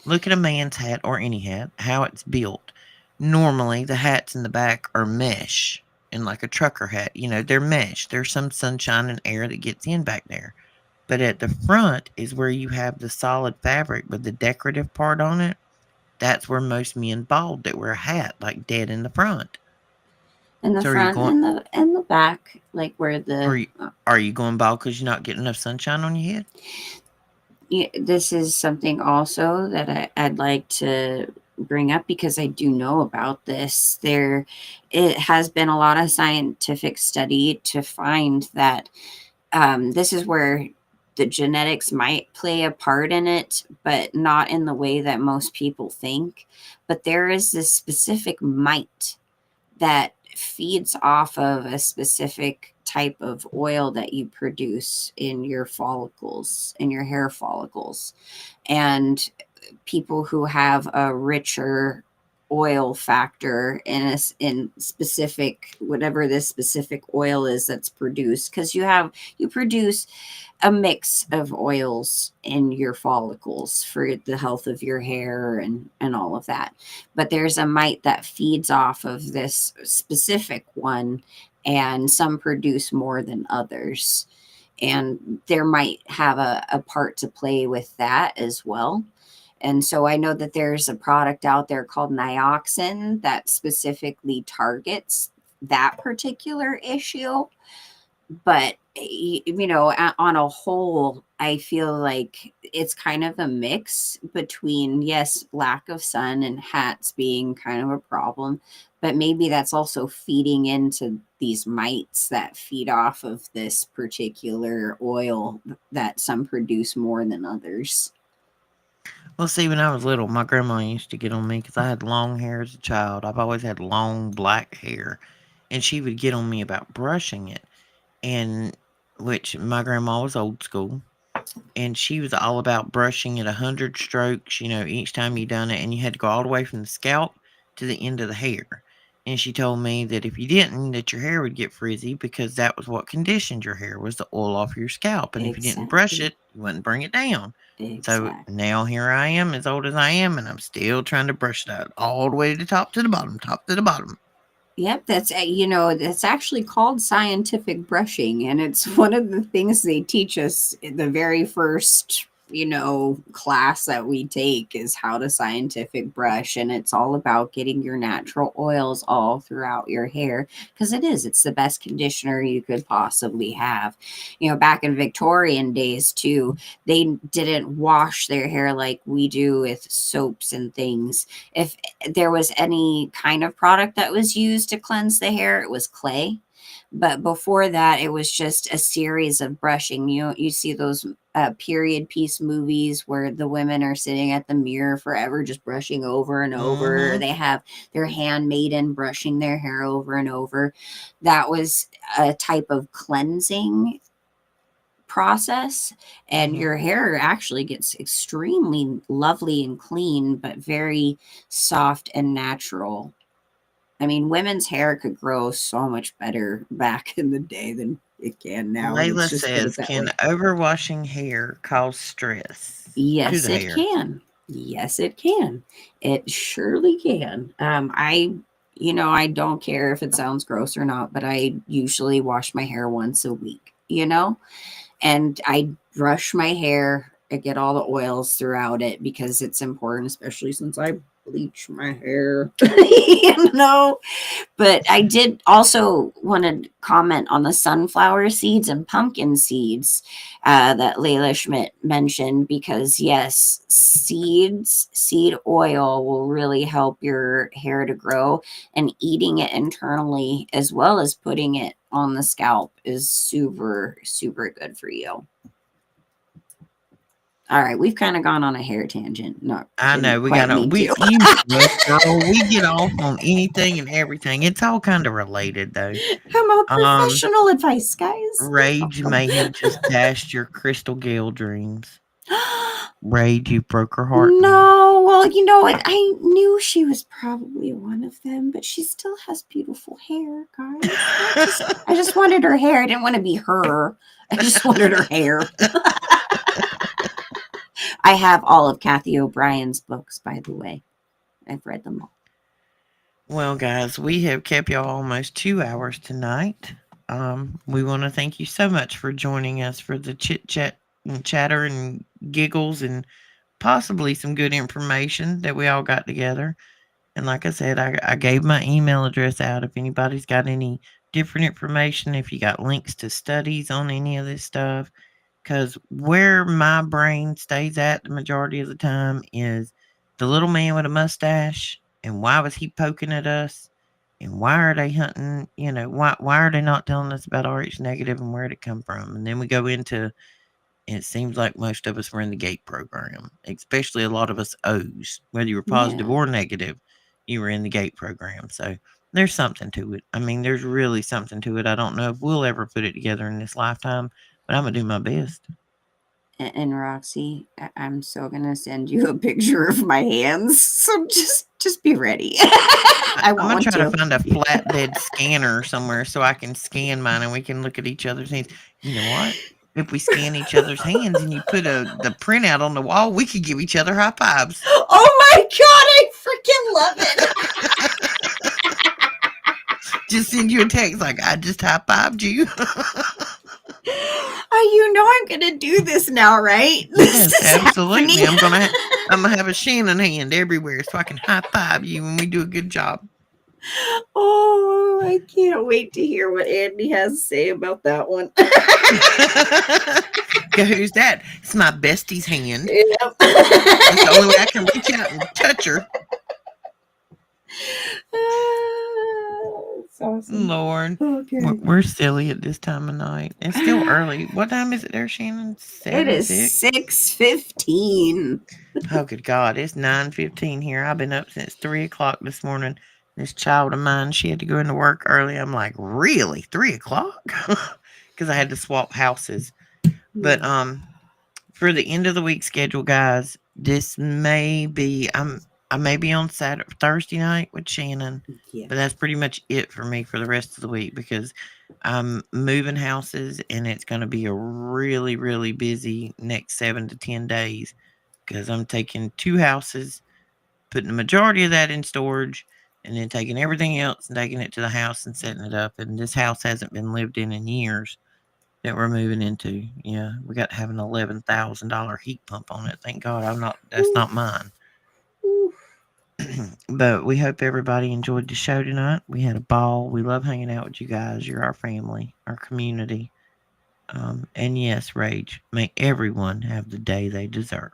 Look at a man's hat or any hat, how it's built. Normally, the hats in the back are mesh, and like a trucker hat, they're mesh. There's some sunshine and air that gets in back there. But at the front is where you have the solid fabric with the decorative part on it. That's where most men bald that wear a hat, like dead in the front. In the So are you front going? and the back, like where Are the you are you going bald because you're not getting enough sunshine on your head? this is something also that I'd like to bring up because I do know about this. It has been a lot of scientific study to find that this is where the genetics might play a part in it, but not in the way that most people think. But there is this specific mite that feeds off of a specific type of oil that you produce in your follicles, in your hair follicles. And people who have a richer oil factor in specific whatever this specific oil is that's produced, because you produce a mix of oils in your follicles for the health of your hair and all of that. But there's a mite that feeds off of this specific one, and some produce more than others. And there might have a part to play with that as well. And so I know that there's a product out there called Nioxin that specifically targets that particular issue. But on a whole, I feel like it's kind of a mix between, yes, lack of sun and hats being kind of a problem, but maybe that's also feeding into these mites that feed off of this particular oil that some produce more than others. Well, see, when I was little, my grandma used to get on me because I had long hair as a child. I've always had long black hair, and she would get on me about brushing it. And which my grandma was old school, and she was all about brushing at 100 strokes, each time you done it, and you had to go all the way from the scalp to the end of the hair. And she told me that if you didn't, that your hair would get frizzy because that was what conditioned your hair was the oil off your scalp. And if you didn't brush Exactly. it, you wouldn't bring it down. So Exactly. now here I am, as old as I am, and I'm still trying to brush it out all the way to the top to the bottom, top to the bottom. Yep, that's actually called scientific brushing, and it's one of the things they teach us in the very first. class that we take is how to scientific brush, and it's all about getting your natural oils all throughout your hair, because it's the best conditioner you could possibly have. Back in Victorian days too, they didn't wash their hair like we do with soaps and things. If there was any kind of product that was used to cleanse the hair, it was clay. But before that, it was just a series of brushing. You see those period piece movies where the women are sitting at the mirror forever, just brushing over and over. Mm-hmm. They have their handmaiden brushing their hair over and over. That was a type of cleansing process, and Mm-hmm. your hair actually gets extremely lovely and clean, but very soft and natural. I mean, women's hair could grow so much better back in the day than it can now. Let's Layla just put it says, that can way. overwashing hair cause stress to Yes, the it hair? can. Yes, it can. It surely can. I don't care if it sounds gross or not, but I usually wash my hair once a week, and I brush my hair. I get all the oils throughout it because it's important, especially since I bleach my hair. you know, But I did also want to comment on the sunflower seeds and pumpkin seeds that Layla Schmidt mentioned, because yes, seed oil will really help your hair to grow, and eating it internally as well as putting it on the scalp is super, super good for you. All right, we've kind of gone on a hair tangent. Not I know didn't we quite got on. mean We to. you know us, girl. We get off on anything and everything. It's all kind of related, though. Come on, Um, professional advice, guys. You're Rage welcome. may have just dashed your Crystal Gale dreams. Rage, you broke her heart, girl. No, well, you know what? I knew she was probably one of them, but she still has beautiful hair, guys. I just wanted her hair. I didn't want to be her. I just wanted her hair. I have all of Kathy O'Brien's books, by the way. I've read them all. Well, guys, we have kept y'all almost 2 hours tonight. We want to thank you so much for joining us for the chit chat and chatter and giggles and possibly some good information that we all got together. And like I said, I gave my email address out if anybody's got any different information, if you got links to studies on any of this stuff. Because where my brain stays at the majority of the time is the little man with a mustache, and why was he poking at us? And why are they hunting? Why are they not telling us about RH negative and where did it come from? And then we go into, and it seems like most of us were in the GATE program, especially a lot of us O's, whether you were positive Yeah. or negative, you were in the GATE program. So there's something to it. I mean, there's really something to it. I don't know if we'll ever put it together in this lifetime, but I'm going to do my best. And Roxy, I'm so gonna send you a picture of my hands. So just be ready. I I'm want gonna one try to too. find a flatbed scanner somewhere so I can scan mine and we can look at each other's hands. You know what? If we scan each other's hands and you put the printout on the wall, we could give each other high fives. Oh my god, I freaking love it. Just send you a text like I just high fived you. I'm gonna do this now, right? This Yes, is happening. absolutely. I'm gonna have a Shannon hand everywhere so I can high five you when we do a good job. Oh, I can't wait to hear what Andy has to say about that one. Go, who's that? It's my bestie's hand. Yep. It's the only way I can reach out and touch her. It's awesome. Lord, Okay. we're silly at this time of night. It's still early. What time is it there, Shannon? It Seven, is six. 6:15. Oh, good God! It's 9:15 here. I've been up since 3 o'clock this morning. This child of mine, she had to go into work early. I'm like, really, 3 o'clock? Because I had to swap houses. But Yeah. for the end of the week schedule, guys, this may be I may be on Saturday, Thursday night with Shannon, Yeah. but that's pretty much it for me for the rest of the week because I'm moving houses and it's going to be a really really busy next 7 to 10 days because I'm taking two houses, putting the majority of that in storage, and then taking everything else and taking it to the house and setting it up. And this house hasn't been lived in years. that we're moving into. Yeah, we got to have an $11,000 heat pump on it. Thank God I'm not. That's Ooh, not mine. ooh. But we hope everybody enjoyed the show tonight. We had a ball. We love hanging out with you guys. You're our family, our community. And yes, Rage, may everyone have the day they deserve.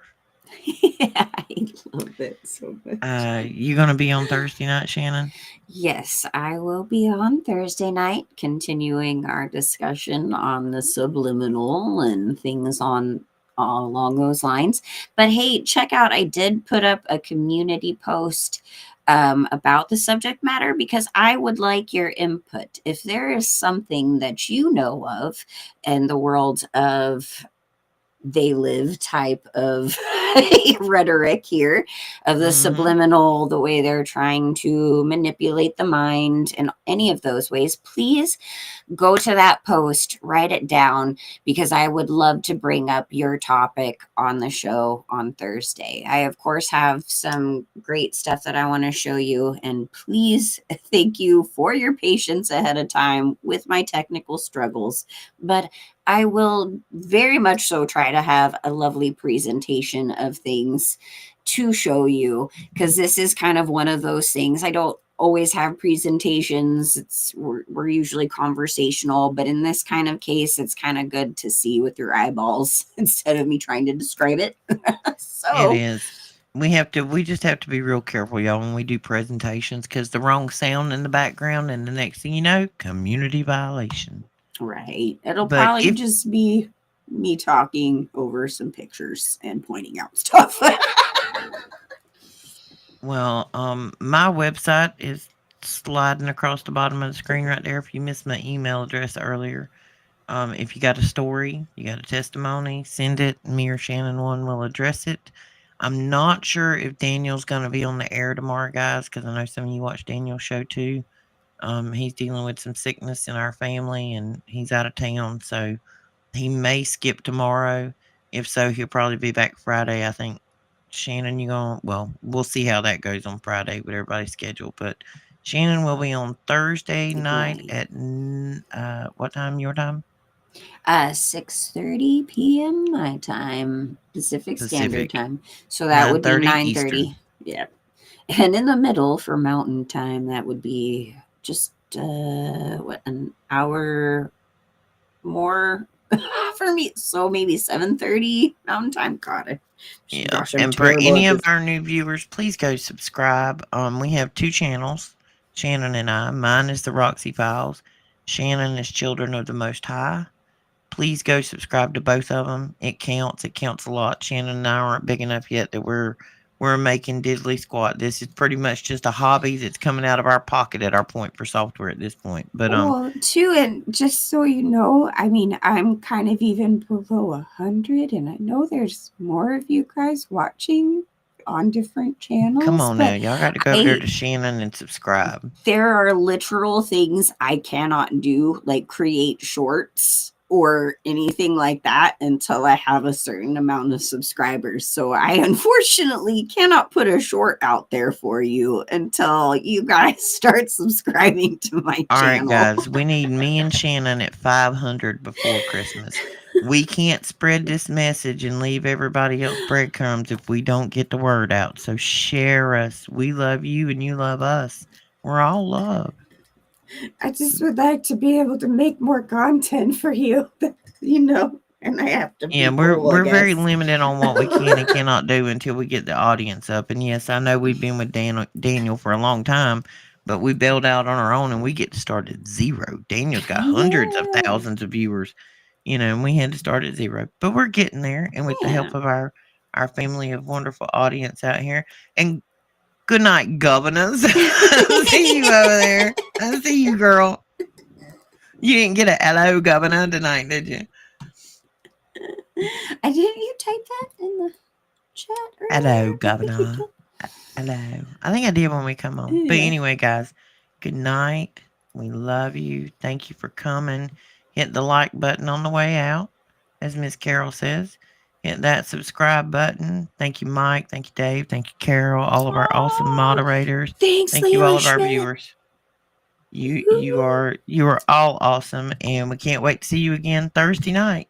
I love it so much. You gonna be on Thursday night, Shannon? Yes, I will be on Thursday night continuing our discussion on the subliminal and things on along those lines. But hey, check out, I did put up a community post about the subject matter because I would like your input. If there is something that you know of in the world of they live type of rhetoric here of the Mm-hmm. subliminal, the way they're trying to manipulate the mind, and any of those ways, please go to that post, write it down, because I would love to bring up your topic on the show on Thursday. I, of course, have some great stuff that I want to show you. And please, thank you for your patience ahead of time with my technical struggles. But I will very much so try to have a lovely presentation of things to show you, because this is kind of one of those things. I don't always have presentations. We're usually conversational, but in this kind of case, it's kind of good to see with your eyeballs instead of me trying to describe it. It So, is. We have to. We just have to be real careful, y'all, when we do presentations, because the wrong sound in the background, and the next thing you know, community violation. right, it'll But probably if just be me talking over some pictures and pointing out stuff. well, my website is sliding across the bottom of the screen right there. If you missed my email address earlier, if you got a story, you got a testimony, send it. Me or Shannon one will address it. I'm not sure if Daniel's going to be on the air tomorrow, guys, because I know some of you watch Daniel's show too. He's dealing with some sickness in our family, and he's out of town, so he may skip tomorrow. If so, he'll probably be back Friday. I think. Shannon, you going? Well, we'll see how that goes on Friday with everybody's schedule. But Shannon will be on Thursday night Right. at what time? Your time? 6:30 p.m. my time, Pacific Standard Pacific. Time. So that would be 9:30 9:30. Eastern. Yeah. And in the middle for Mountain Time, that would be just what, an hour more for me. So maybe 7:30 Mountain Time. God, Yeah. gosh, I'm And for terrible any at of this. our new viewers, please go subscribe. We have two channels, Shannon and I. Mine is the Roxy Files. Shannon is Children of the Most High. Please go subscribe to both of them. It counts. It counts a lot. Shannon and I aren't big enough yet that we're making diddly squat. This is pretty much just a hobby that's coming out of our pocket at our point for software at this point. But Well, too, and just so you know, I mean, I'm kind of even below 100, and I know there's more of you guys watching on different come channels, on now, but y'all got to go over there I to Shannon and subscribe. there are literal things I cannot do, like create shorts or anything like that until I have a certain amount of subscribers. So I unfortunately cannot put a short out there for you until you guys start subscribing to my All right, channel. guys, we need me and Shannon at 500 before Christmas. We can't spread this message and leave everybody else breadcrumbs if we don't get the word out. So share us. We love you and you love us. We're all love. I just would like to be able to make more content for you, and I have to Yeah, be we're cool, I we're very guess. limited on what we can and cannot do until we get the audience up. And yes, I know we've been with Daniel for a long time, but we bailed out on our own and we get to start at zero. Daniel's got hundreds of Yeah. thousands of viewers, and we had to start at zero. But we're getting there, and with the Yeah. help of our family of wonderful audience out here. And good night, governors. I see you over there. I see you, girl. You didn't get a hello, governor, tonight, did you? I didn't you type that in the chat Hello, earlier? I think you governor. Hello. I think I did when we come on. But did. anyway, guys, good night. We love you. Thank you for coming. Hit the like button on the way out, as Miss Carol says. Hit that subscribe button. Thank you, Mike. Thank you, Dave. Thank you, Carol. All of our awesome Oh, moderators. thanks, Thank you, Leroy all of our Schmidt. viewers. You are all awesome, and we can't wait to see you again Thursday night.